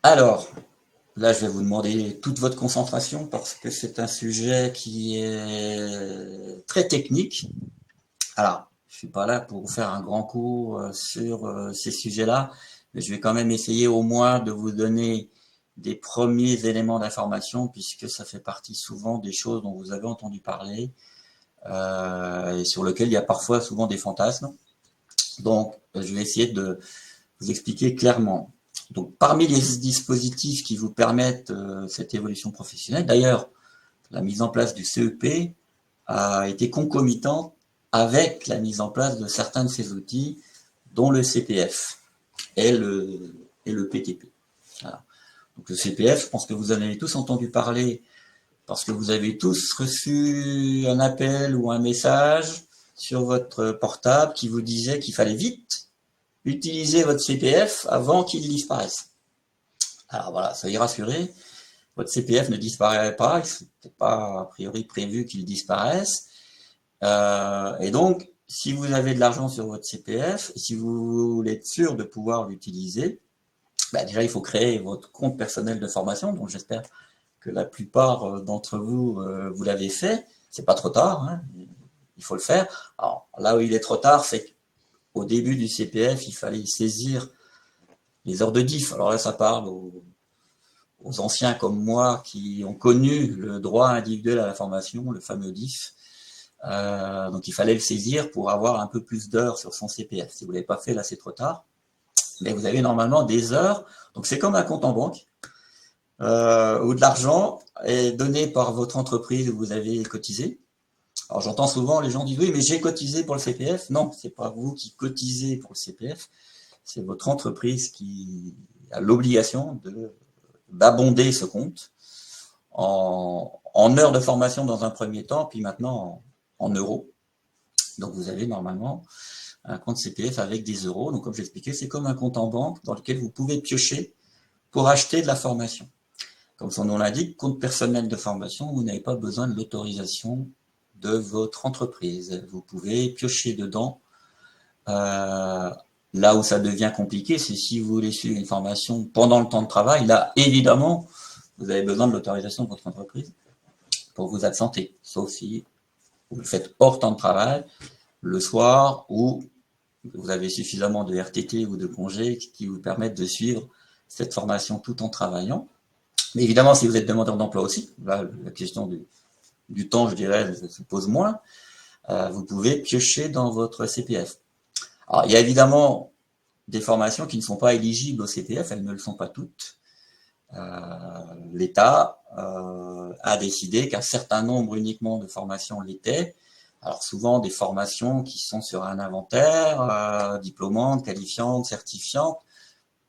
Alors, là, je vais vous demander toute votre concentration parce que c'est un sujet qui est très technique. Alors, je suis pas là pour vous faire un grand cours sur ces sujets-là, mais je vais quand même essayer au moins de vous donner des premiers éléments d'information puisque ça fait partie souvent des choses dont vous avez entendu parler et sur lesquelles il y a parfois souvent des fantasmes. Donc, je vais essayer de vous expliquer clairement. Donc, parmi les dispositifs qui vous permettent cette évolution professionnelle, d'ailleurs, la mise en place du CEP a été concomitante avec la mise en place de certains de ces outils, dont le CPF et le PTP. Voilà. Donc le CPF, je pense que vous en avez tous entendu parler parce que vous avez tous reçu un appel ou un message sur votre portable qui vous disait qu'il fallait vite utiliser votre CPF avant qu'il disparaisse. Alors voilà, soyez rassurés, votre CPF ne disparaît pas, il n'était pas a priori prévu qu'il disparaisse. Et donc, si vous avez de l'argent sur votre CPF, si vous voulez être sûr de pouvoir l'utiliser, bah déjà il faut créer votre compte personnel de formation, donc j'espère que la plupart d'entre vous, vous l'avez fait. C'est pas trop tard, hein, il faut le faire. Alors là où il est trop tard, c'est qu'au début du CPF, il fallait saisir les heures de diff. Alors là, ça parle aux anciens comme moi qui ont connu le droit individuel à la formation, le fameux DIF. Donc il fallait le saisir pour avoir un peu plus d'heures sur son CPF. Si vous ne l'avez pas fait, là c'est trop tard. Mais vous avez normalement des heures. Donc c'est comme un compte en banque où de l'argent est donné par votre entreprise où vous avez cotisé. Alors j'entends souvent les gens dire oui mais j'ai cotisé pour le CPF. Non, c'est pas vous qui cotisez pour le CPF, c'est votre entreprise qui a l'obligation d'abonder ce compte en heures de formation dans un premier temps, puis maintenant en euros. Donc vous avez normalement un compte CPF avec des euros. Donc comme j'expliquais, c'est comme un compte en banque dans lequel vous pouvez piocher pour acheter de la formation. Comme son nom l'indique, compte personnel de formation, vous n'avez pas besoin de l'autorisation de votre entreprise. Vous pouvez piocher dedans. Là où ça devient compliqué, c'est si vous voulez suivre une formation pendant le temps de travail. Là, évidemment, vous avez besoin de l'autorisation de votre entreprise pour vous absenter, sauf si vous le faites hors temps de travail, le soir, ou vous avez suffisamment de RTT ou de congés qui vous permettent de suivre cette formation tout en travaillant. Mais évidemment, si vous êtes demandeur d'emploi aussi, là, la question du temps, je dirais, se pose moins, vous pouvez piocher dans votre CPF. Alors, il y a évidemment des formations qui ne sont pas éligibles au CPF, elles ne le sont pas toutes. L'État a décidé qu'un certain nombre uniquement de formations l'étaient. Alors souvent des formations qui sont sur un inventaire, diplômantes, qualifiantes, certifiantes.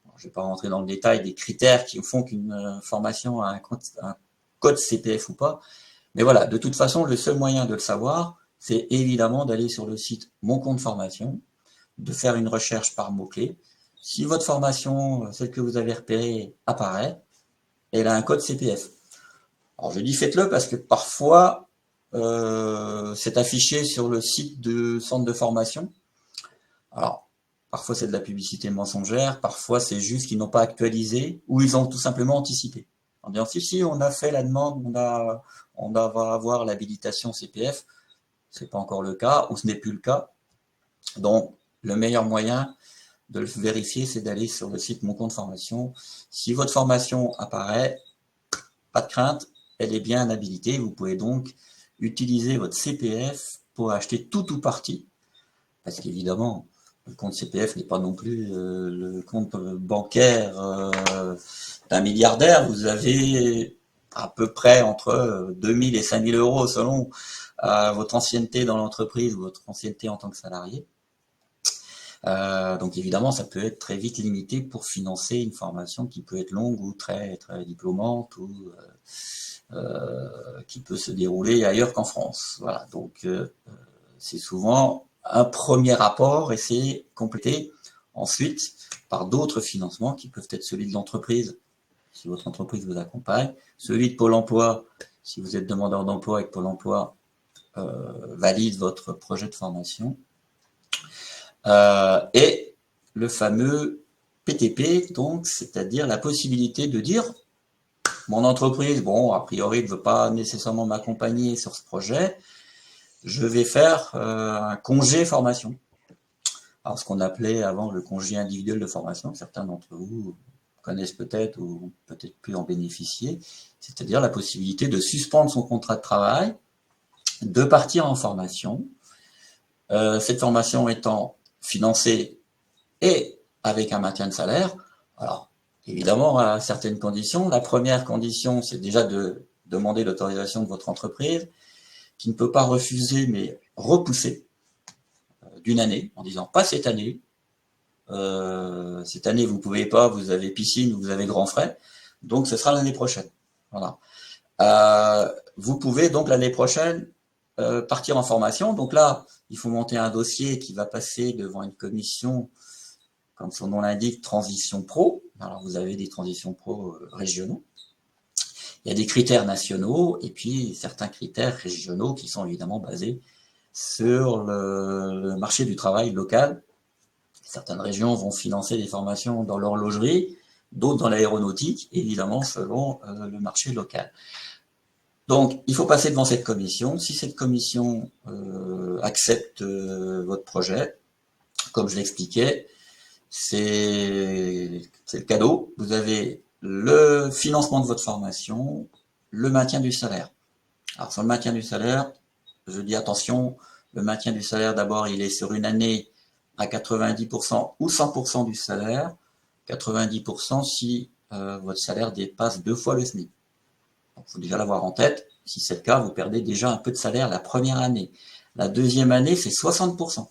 Alors, je ne vais pas rentrer dans le détail des critères qui font qu'une formation a un code CPF ou pas. Mais voilà, de toute façon, le seul moyen de le savoir, c'est évidemment d'aller sur le site Mon compte formation, de faire une recherche par mots-clés. Si votre formation, celle que vous avez repérée, apparaît, elle a un code CPF. Alors je dis faites-le parce que parfois c'est affiché sur le site de centre de formation. Alors parfois c'est de la publicité mensongère, parfois c'est juste qu'ils n'ont pas actualisé ou ils ont tout simplement anticipé. En disant si on a fait la demande, on va avoir l'habilitation CPF, c'est pas encore le cas ou ce n'est plus le cas. Donc le meilleur moyen de le vérifier, c'est d'aller sur le site Mon compte formation. Si votre formation apparaît, pas de crainte, elle est bien habilitée. Vous pouvez donc utiliser votre CPF pour acheter tout ou partie. Parce qu'évidemment, le compte CPF n'est pas non plus le compte bancaire d'un milliardaire. Vous avez à peu près entre 2000 et 5000 euros selon votre ancienneté dans l'entreprise ou votre ancienneté en tant que salarié. Donc évidemment, ça peut être très vite limité pour financer une formation qui peut être longue ou très, très diplômante ou qui peut se dérouler ailleurs qu'en France. Voilà, donc c'est souvent un premier rapport et c'est complété ensuite par d'autres financements qui peuvent être celui de l'entreprise, si votre entreprise vous accompagne, celui de Pôle emploi, si vous êtes demandeur d'emploi et que Pôle emploi valide votre projet de formation, et le fameux PTP, donc, c'est-à-dire la possibilité de dire mon entreprise, bon, a priori, ne veut pas nécessairement m'accompagner sur ce projet, je vais faire un congé formation. Alors, ce qu'on appelait avant le congé individuel de formation, certains d'entre vous connaissent peut-être ou peut-être plus en bénéficier, c'est-à-dire la possibilité de suspendre son contrat de travail, de partir en formation, cette formation étant financée et avec un maintien de salaire. Alors, évidemment, à certaines conditions. La première condition, c'est déjà de demander l'autorisation de votre entreprise, qui ne peut pas refuser, mais repousser d'une année, en disant pas cette année vous pouvez pas, vous avez piscine, vous avez grands frais, donc ce sera l'année prochaine. Voilà. Vous pouvez donc l'année prochaine partir en formation. Donc là, il faut monter un dossier qui va passer devant une commission, comme son nom l'indique, transition pro. Alors vous avez des transitions pro régionaux. Il y a des critères nationaux et puis certains critères régionaux qui sont évidemment basés sur le marché du travail local. Certaines régions vont financer des formations dans l'horlogerie, d'autres dans l'aéronautique, évidemment selon le marché local. Donc, il faut passer devant cette commission. Si cette commission accepte votre projet, comme je l'expliquais, c'est le cadeau. Vous avez le financement de votre formation, le maintien du salaire. Alors, sur le maintien du salaire, je dis attention, le maintien du salaire, d'abord, il est sur une année à 90% ou 100% du salaire. 90% si votre salaire dépasse 2 fois le SMIC. Donc, il faut déjà l'avoir en tête. Si c'est le cas, vous perdez déjà un peu de salaire la première année. La deuxième année, c'est 60%.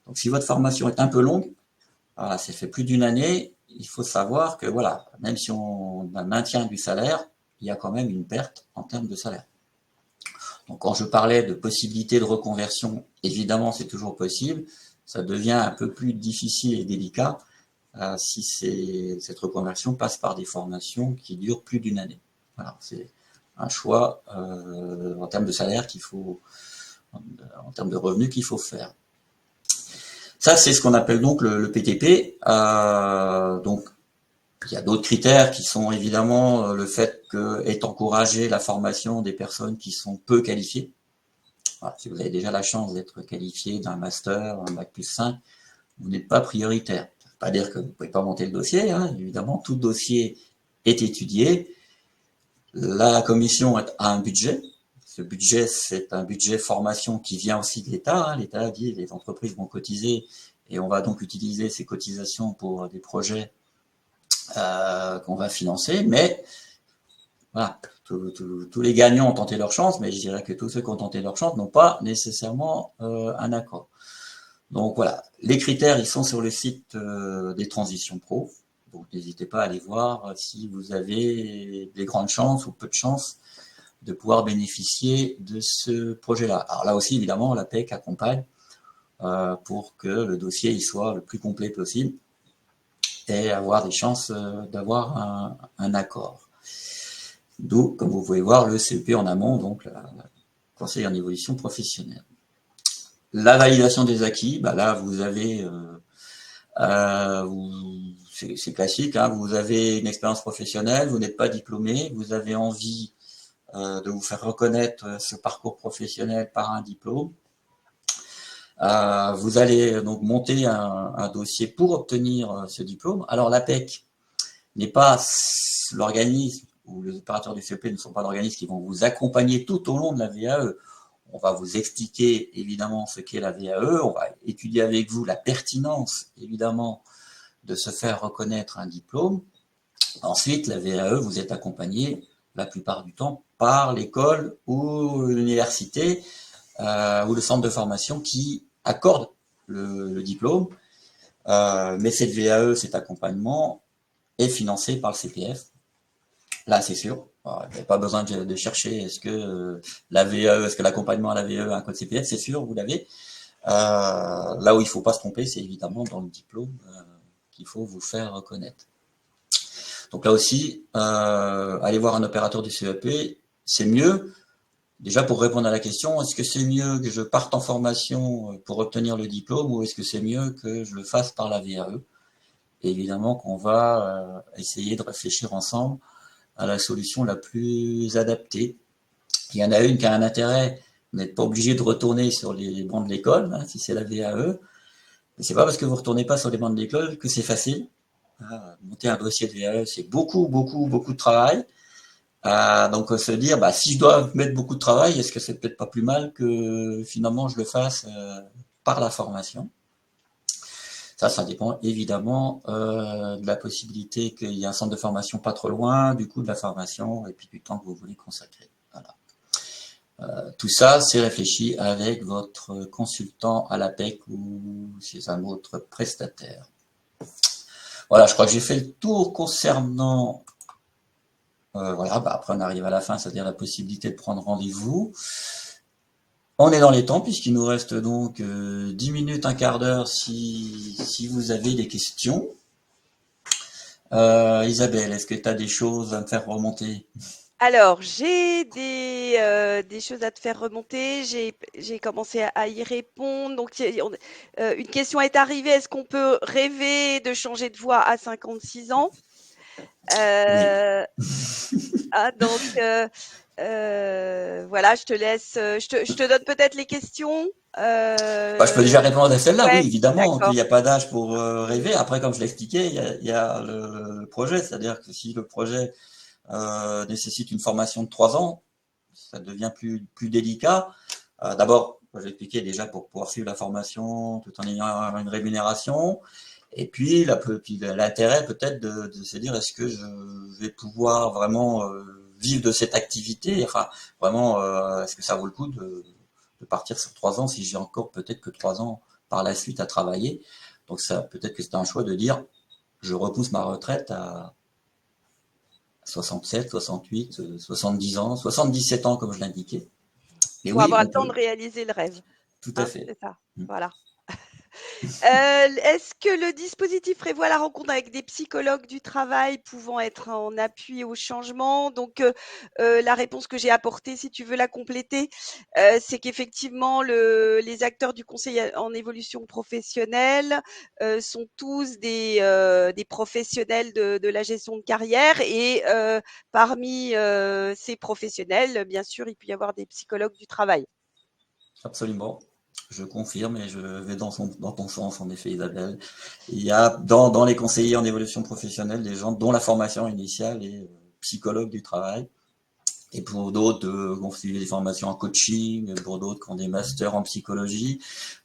Donc, si votre formation est un peu longue, voilà, ça fait plus d'une année, il faut savoir que, voilà, même si on maintient du salaire, il y a quand même une perte en termes de salaire. Donc, quand je parlais de possibilité de reconversion, évidemment, c'est toujours possible. Ça devient un peu plus difficile et délicat si cette reconversion passe par des formations qui durent plus d'une année. Voilà, c'est un choix en termes de salaire qu'il faut, en termes de revenus qu'il faut faire. Ça, c'est ce qu'on appelle donc le PTP. Donc, il y a d'autres critères qui sont évidemment le fait qu'est encouragée la formation des personnes qui sont peu qualifiées. Voilà, si vous avez déjà la chance d'être qualifié d'un master, un bac plus 5, vous n'êtes pas prioritaire. Ça ne veut pas dire que vous ne pouvez pas monter le dossier, hein. Évidemment, tout dossier est étudié. La commission a un budget. Ce budget, c'est un budget formation qui vient aussi de l'État. Hein. L'État dit les entreprises vont cotiser et on va donc utiliser ces cotisations pour des projets qu'on va financer. Mais voilà, tous les gagnants ont tenté leur chance, mais je dirais que tous ceux qui ont tenté leur chance n'ont pas nécessairement un accord. Donc voilà, les critères, ils sont sur le site des Transitions Pro. Donc n'hésitez pas à aller voir si vous avez des grandes chances ou peu de chances de pouvoir bénéficier de ce projet-là. Alors là aussi, évidemment, la PEC accompagne pour que le dossier il soit le plus complet possible et avoir des chances d'avoir un accord. D'où, comme vous pouvez voir, le CEP en amont, donc le conseil en évolution professionnelle. La validation des acquis, bah là, vous avez... c'est classique, hein, vous avez une expérience professionnelle, vous n'êtes pas diplômé, vous avez envie de vous faire reconnaître ce parcours professionnel par un diplôme. Vous allez donc monter un dossier pour obtenir ce diplôme. Alors la PEC n'est pas l'organisme ou les opérateurs du CEP ne sont pas l'organisme qui vont vous accompagner tout au long de la VAE. On va vous expliquer évidemment ce qu'est la VAE, on va étudier avec vous la pertinence évidemment de se faire reconnaître un diplôme. Ensuite, la VAE, vous êtes accompagné la plupart du temps par l'école ou l'université ou le centre de formation qui accorde le diplôme. Mais cette VAE, cet accompagnement est financé par le CPF. Là, c'est sûr. Vous n'avez pas besoin de chercher est-ce que la VAE, est-ce que l'accompagnement à la VAE a un code CPF, c'est sûr, vous l'avez. Là où il ne faut pas se tromper, c'est évidemment dans le diplôme qu'il faut vous faire reconnaître. Donc là aussi, aller voir un opérateur du CEP, c'est mieux. Déjà pour répondre à la question, est-ce que c'est mieux que je parte en formation pour obtenir le diplôme ou est-ce que c'est mieux que je le fasse par la VAE? Et évidemment qu'on va essayer de réfléchir ensemble à la solution la plus adaptée. Il y en a une qui a un intérêt, vous n'êtes pas obligé de retourner sur les bancs de l'école, hein, si c'est la VAE. Mais c'est pas parce que vous ne retournez pas sur les bancs de l'école que c'est facile. Monter un dossier de VAE, c'est beaucoup, beaucoup, beaucoup de travail. Donc se dire, bah, si je dois mettre beaucoup de travail, est-ce que c'est peut-être pas plus mal que finalement je le fasse par la formation? Ça dépend évidemment de la possibilité qu'il y ait un centre de formation pas trop loin, du coût de la formation et puis du temps que vous voulez consacrer. Voilà. Tout ça, c'est réfléchi avec votre consultant à l'APEC ou chez un autre prestataire. Voilà, je crois que j'ai fait le tour concernant. Voilà, bah après on arrive à la fin, c'est-à-dire la possibilité de prendre rendez-vous. On est dans les temps puisqu'il nous reste donc 10 minutes, un quart d'heure si vous avez des questions. Isabelle, est-ce que tu as des choses à me faire remonter? Alors, j'ai des choses à te faire remonter. J'ai commencé à y répondre. Donc, une question est arrivée. Est-ce qu'on peut rêver de changer de voie à 56 ans? Oui. Euh, donc, voilà, je te laisse. Je te donne peut-être les questions. Bah, je peux déjà répondre à celle-là, oui, Ouais, évidemment qu'il d'accord. n'y a pas d'âge pour rêver. Après, comme je l'expliquais, il y a le projet, c'est-à-dire que si le projet nécessite une formation de 3 ans, ça devient plus délicat. D'abord, j'ai expliqué déjà pour pouvoir suivre la formation tout en ayant une rémunération. Et puis, l'intérêt peut-être de se dire est-ce que je vais pouvoir vraiment vivre de cette activité? Enfin, vraiment, est-ce que ça vaut le coup de partir sur 3 ans si j'ai encore peut-être que 3 ans par la suite à travailler? Donc, ça, peut-être que c'est un choix de dire je repousse ma retraite à 67, 68, 70 ans, 77 ans comme je l'indiquais. Et Pour oui, avoir on le temps de peut, réaliser le rêve, tout à hein, fait. c'est ça? Voilà. Est-ce que le dispositif prévoit la rencontre avec des psychologues du travail pouvant être en appui au changement? Donc, la réponse que j'ai apportée, si tu veux la compléter, c'est qu'effectivement les acteurs du conseil en évolution professionnelle, sont tous des professionnels de la gestion de carrière et parmi, ces professionnels, bien sûr, il peut y avoir des psychologues du travail. Absolument. Je confirme et je vais dans ton sens, en effet, Isabelle. Il y a dans les conseillers en évolution professionnelle des gens dont la formation initiale est psychologue du travail. Et pour d'autres, qui ont suivi des formations en coaching, pour d'autres qui ont des masters en psychologie.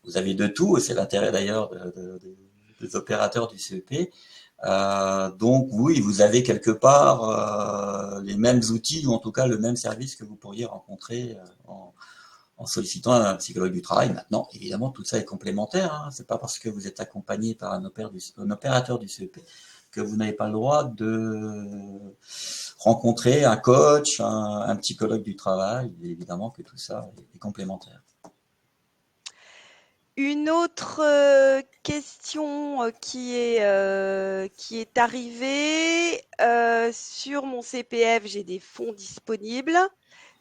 Vous avez de tout, et c'est l'intérêt d'ailleurs des opérateurs du CEP. Donc oui, vous avez quelque part les mêmes outils, ou en tout cas le même service que vous pourriez rencontrer en sollicitant un psychologue du travail. Maintenant, évidemment, tout ça est complémentaire. Hein. C'est pas parce que vous êtes accompagné par un opérateur du CEP que vous n'avez pas le droit de rencontrer un coach, un psychologue du travail. Et évidemment que tout ça est complémentaire. Une autre question qui est arrivée sur mon CPF, j'ai des fonds disponibles,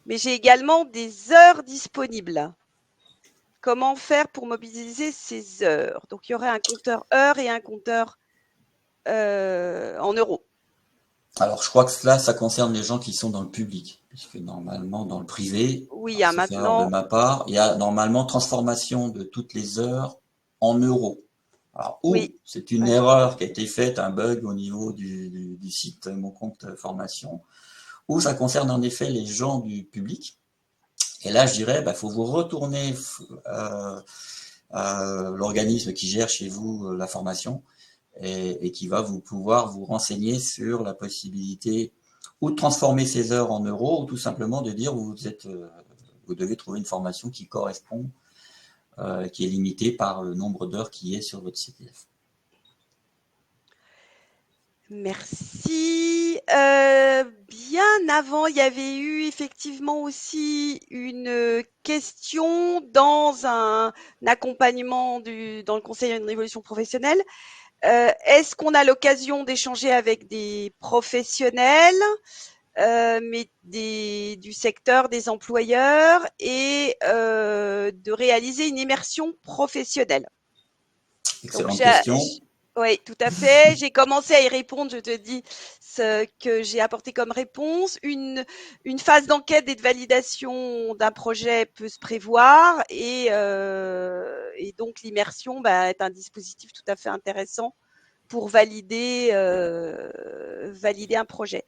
mais j'ai également des heures disponibles. Comment faire pour mobiliser ces heures? Donc, il y aurait un compteur heures et un compteur en euros. Alors, je crois que là, ça concerne les gens qui sont dans le public, puisque normalement, dans le privé, Oui, alors, hein, sauf erreur de maintenant, ma part, il y a normalement transformation de toutes les heures en euros. Alors, oui, ou c'est une ouais. erreur qui a été faite, un bug au niveau du site Mon compte formation, ou ça concerne en effet les gens du public. Et là, je dirais, bah, faut vous retourner à l'organisme qui gère chez vous la formation et qui va vous pouvoir vous renseigner sur la possibilité ou de transformer ces heures en euros ou tout simplement de dire vous devez trouver une formation qui correspond, qui est limitée par le nombre d'heures qui est sur votre CPF. Merci. Bien avant, il y avait eu effectivement aussi une question dans un accompagnement dans le conseil à une révolution professionnelle. Est-ce qu'on a l'occasion d'échanger avec des professionnels, mais du secteur des employeurs et de réaliser une immersion professionnelle? Donc Excellente question. oui, tout à fait. J'ai commencé à y répondre. Je te dis ce que j'ai apporté comme réponse. Une phase d'enquête et de validation d'un projet peut se prévoir et donc l'immersion est un dispositif tout à fait intéressant pour valider un projet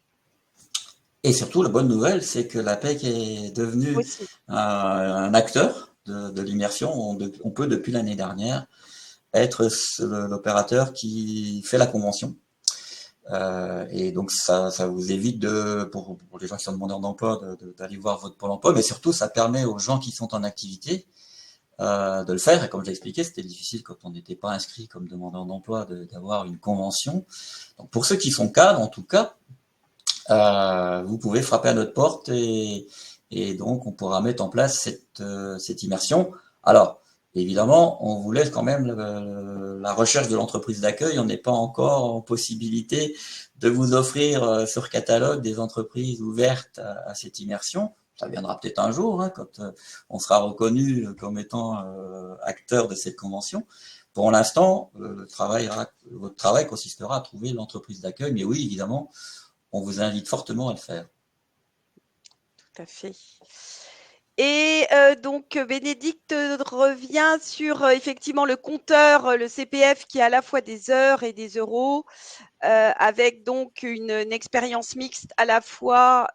Et surtout, la bonne nouvelle, c'est que l'APEC est devenu aussi. un acteur de l'immersion. On peut, depuis l'année dernière, être l'opérateur qui fait la convention. Et donc, ça vous évite pour les gens qui sont demandeurs d'emploi, d'aller voir votre Pôle emploi, mais surtout, ça permet aux gens qui sont en activité de le faire. Et comme je l'ai expliqué, c'était difficile quand on n'était pas inscrit comme demandeur d'emploi d'avoir une convention. Donc, pour ceux qui sont cadres, en tout cas, vous pouvez frapper à notre porte et donc on pourra mettre en place cette immersion. Alors, évidemment, on vous laisse quand même la recherche de l'entreprise d'accueil. On n'est pas encore en possibilité de vous offrir sur catalogue des entreprises ouvertes à cette immersion. Ça viendra peut-être un jour, hein, quand on sera reconnu comme étant acteur de cette convention. Pour l'instant, votre travail consistera à trouver l'entreprise d'accueil. Mais oui, évidemment, on vous invite fortement à le faire. Tout à fait. Et donc Bénédicte revient sur effectivement le compteur, le CPF qui a à la fois des heures et des euros, avec donc une expérience mixte à la fois,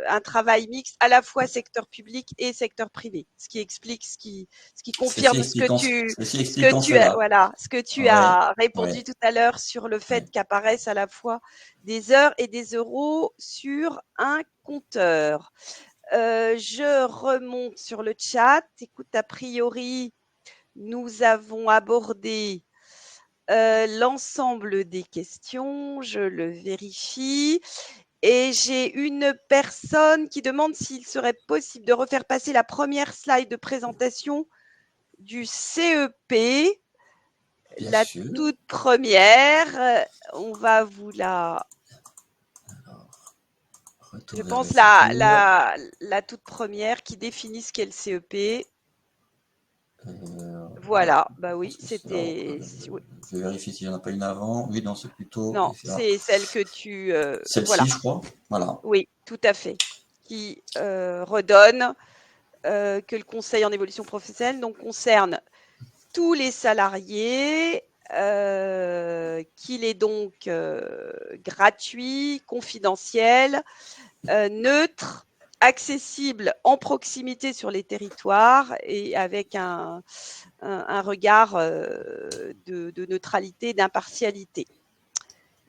un travail mixte à la fois secteur public et secteur privé, ce qui explique, ce qui confirme Ceci expliquant cela. ce que tu Ouais, as répondu ouais, tout à l'heure sur le fait ouais. qu'apparaissent à la fois des heures et des euros sur un compteur. Je remonte sur le chat. Écoute, a priori, nous avons abordé l'ensemble des questions, je le vérifie. Et j'ai une personne qui demande s'il serait possible de refaire passer la première slide de présentation du CEP, Bien la sûr. toute première. On va vous la, Retour je vers pense, le futur. la toute première qui définit ce qu'est le CEP. Alors, Voilà, bah oui, c'était. Oui. je vérifie s'il n'y en a pas une avant. Oui, non, c'est plutôt Non, c'est celle que tu. Voilà, celle-ci, je crois. Voilà. oui, tout à fait. Qui redonne que le conseil en évolution professionnelle donc, concerne tous les salariés, qu'il est donc gratuit, confidentiel, neutre, accessible en proximité sur les territoires et avec un regard de neutralité, d'impartialité.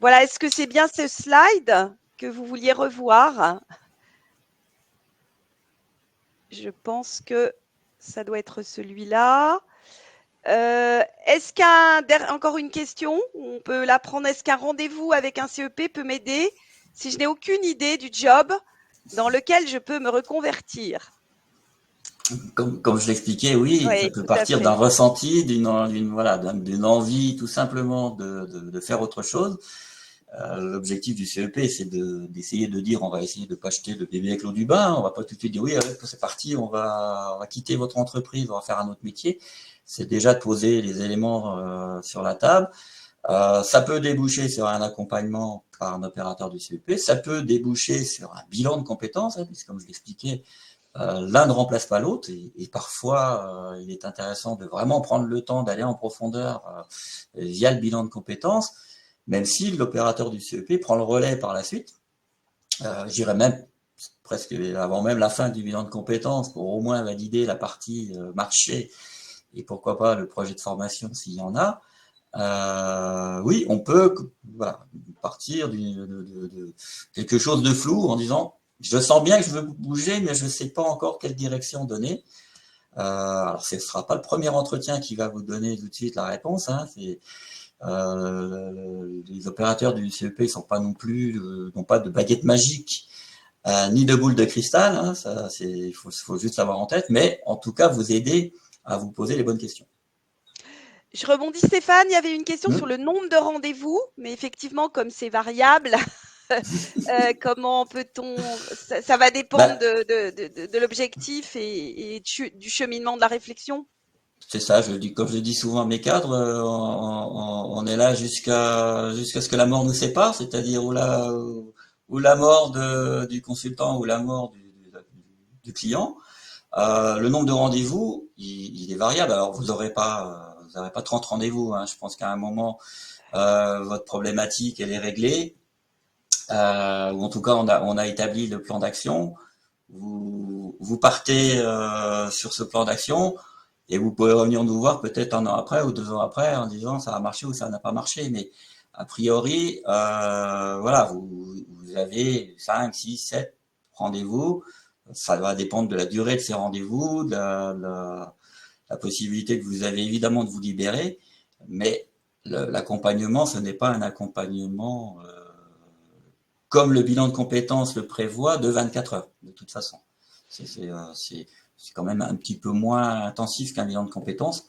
Voilà, est-ce que c'est bien ce slide que vous vouliez revoir? Je pense que ça doit être celui-là. Est-ce encore une question, on peut la prendre, est-ce qu'un rendez-vous avec un CEP peut m'aider si je n'ai aucune idée du job dans lequel je peux me reconvertir? Comme je l'expliquais, oui, ça Oui, peut tout à partir d'un fait. ressenti, d'une envie tout simplement de faire autre chose. L'objectif du CEP, c'est d'essayer de dire, on va essayer de pas jeter le bébé avec l'eau du bain, on va pas tout de suite dire oui, c'est parti, on va quitter votre entreprise, on va faire un autre métier. C'est déjà de poser les éléments sur la table. Ça peut déboucher sur un accompagnement par un opérateur du CEP, ça peut déboucher sur un bilan de compétences, hein, puisque comme je l'expliquais, l'un ne remplace pas l'autre, et parfois il est intéressant de vraiment prendre le temps d'aller en profondeur via le bilan de compétences, même si l'opérateur du CEP prend le relais par la suite. J'irais même presque avant même la fin du bilan de compétences pour au moins valider la partie marché et pourquoi pas le projet de formation s'il y en a. Oui, on peut voilà, partir de quelque chose de flou en disant je sens bien que je veux bouger, mais je ne sais pas encore quelle direction donner. Alors, ce ne sera pas le premier entretien qui va vous donner tout de suite la réponse. Hein, Les opérateurs du CEP sont pas non plus, n'ont pas de baguette magique, ni de boule de cristal. Hein, ça, faut juste l'avoir en tête. Mais en tout cas, vous aider à vous poser les bonnes questions. Je rebondis, Stéphane, il y avait une question sur Hmm. le nombre de rendez-vous, mais effectivement, comme c'est variable, comment peut-on ça va dépendre Ben, de l'objectif et du cheminement de la réflexion? c'est ça, comme je dis souvent à mes cadres, on est là jusqu'à ce que la mort nous sépare, c'est-à-dire ou la mort du consultant ou la mort du client. Le nombre de rendez-vous, il est variable. Alors vous aurez pas 30 rendez-vous. Hein. Je pense qu'à un moment, votre problématique elle est réglée, ou en tout cas on a établi le plan d'action. Vous partez sur ce plan d'action. Et vous pouvez revenir nous voir peut-être 1 an après ou 2 ans après en disant ça a marché ou ça n'a pas marché. Mais a priori, voilà, vous avez 5, 6, 7 rendez-vous. Ça va dépendre de la durée de ces rendez-vous, la possibilité que vous avez évidemment de vous libérer. Mais l'accompagnement, ce n'est pas un accompagnement comme le bilan de compétences le prévoit de 24 heures, de toute façon. C'est quand même un petit peu moins intensif qu'un bilan de compétences.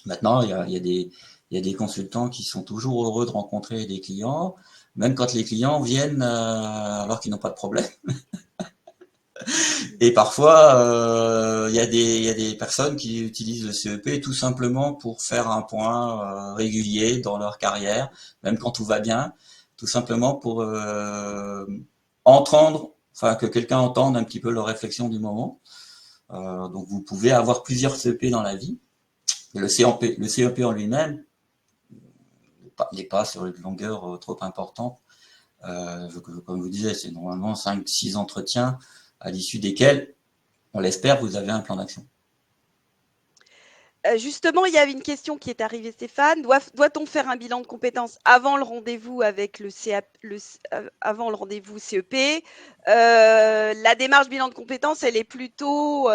Maintenant, il y a des consultants qui sont toujours heureux de rencontrer des clients, même quand les clients viennent alors qu'ils n'ont pas de problème. Et parfois, il y a des personnes qui utilisent le CEP tout simplement pour faire un point régulier dans leur carrière, même quand tout va bien, tout simplement pour entendre, enfin que quelqu'un entende un petit peu leur réflexion du moment. Donc vous pouvez avoir plusieurs CEP dans la vie. Et le CEP en lui-même n'est pas sur une longueur trop importante. Comme vous disiez, c'est normalement 5-6 entretiens à l'issue desquels, on l'espère, vous avez un plan d'action. Justement, il y avait une question qui est arrivée, Stéphane. Doit-on faire un bilan de compétences avant le rendez-vous avec avant le rendez-vous CEP? La démarche bilan de compétences, elle est plutôt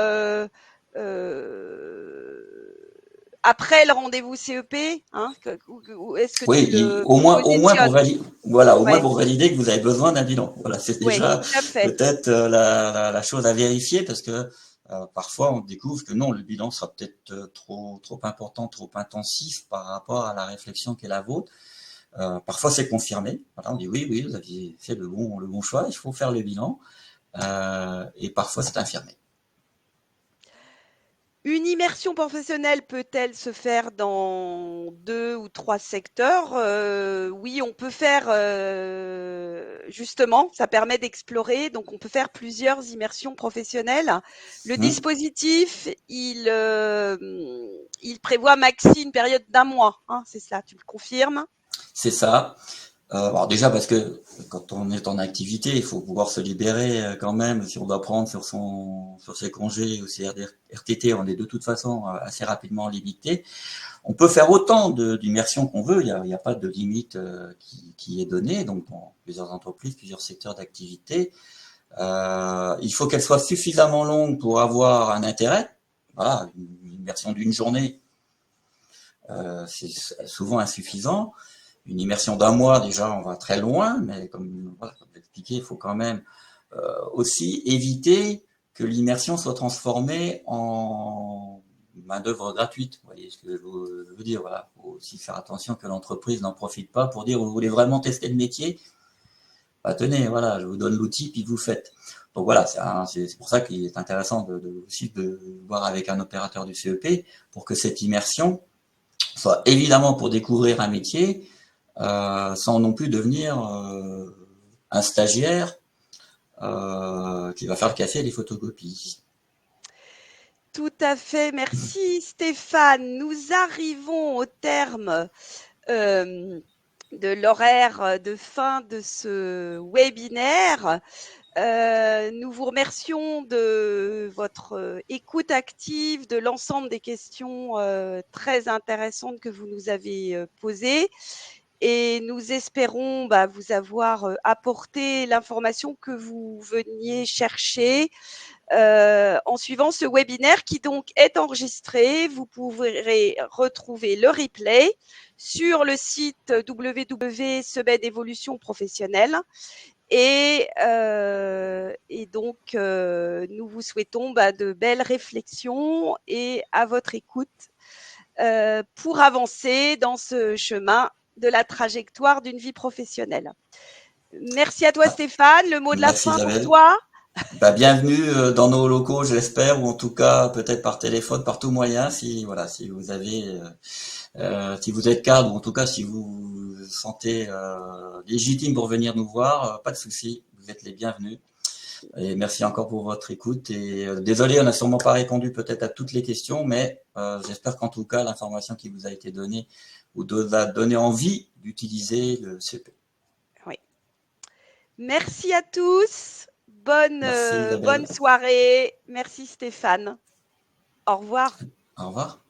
après le rendez-vous CEP, hein? Ou est-ce que tu Oui, le positionnes? au moins Ouais, pour valider que vous avez besoin d'un bilan. Voilà, c'est ouais, déjà tout à fait. peut-être la chose à vérifier parce que parfois on découvre que non, le bilan sera peut-être trop important, trop intensif par rapport à la réflexion qui est la vôtre. Parfois c'est confirmé. Voilà, on dit oui, vous aviez fait le bon choix, il faut faire le bilan. Et parfois c'est infirmé. Une immersion professionnelle peut-elle se faire dans 2 ou 3 secteurs? Oui, on peut faire, justement, ça permet d'explorer, donc on peut faire plusieurs immersions professionnelles. Le Hmm, dispositif, il prévoit maxi une période d'1 mois, hein, c'est ça, tu me confirmes? c'est ça. Alors déjà parce que quand on est en activité, il faut pouvoir se libérer quand même. Si on doit prendre sur ses congés ou ses RTT, on est de toute façon assez rapidement limité. On peut faire autant d'immersion qu'on veut. Il y a pas de limite qui est donnée. Donc dans plusieurs entreprises, plusieurs secteurs d'activité, il faut qu'elle soit suffisamment longue pour avoir un intérêt. Voilà, une immersion d'une journée, c'est souvent insuffisant. Une immersion d'1 mois, déjà, on va très loin, mais voilà, comme expliqué, il faut quand même aussi éviter que l'immersion soit transformée en main-d'œuvre gratuite. Vous voyez ce que je veux dire? Voilà, il faut aussi faire attention que l'entreprise n'en profite pas pour dire vous voulez vraiment tester le métier? Bah, tenez, voilà, je vous donne l'outil, puis vous faites. Donc voilà, c'est pour ça qu'il est intéressant aussi de voir avec un opérateur du CEP pour que cette immersion soit évidemment pour découvrir un métier, sans non plus devenir un stagiaire qui va faire le café et les photocopies. Tout à fait, merci Stéphane. Nous arrivons au terme, de l'horaire de fin de ce webinaire. Nous vous remercions de votre écoute active, de l'ensemble des questions très intéressantes que vous nous avez posées. Et nous espérons vous avoir apporté l'information que vous veniez chercher en suivant ce webinaire qui donc est enregistré. Vous pourrez retrouver le replay sur le site www.Sebed Évolution Professionnelle. Et donc, nous vous souhaitons de belles réflexions et à votre écoute pour avancer dans ce chemin de la trajectoire d'une vie professionnelle. Merci à toi, Stéphane. Le mot de la Merci fin pour Isabelle. toi? Bienvenue dans nos locaux, je l'espère, ou en tout cas peut-être par téléphone, par tout moyen, si voilà, si vous avez, si vous êtes cadre, ou en tout cas si vous vous sentez légitime pour venir nous voir, pas de souci, vous êtes les bienvenus. Et merci encore pour votre écoute. Et désolé, on n'a sûrement pas répondu peut-être à toutes les questions, mais j'espère qu'en tout cas l'information qui vous a été donnée vous a donné envie d'utiliser le CP. Oui. Merci à tous. Merci Bonne Isabelle. soirée. Merci Stéphane. Au revoir. Au revoir.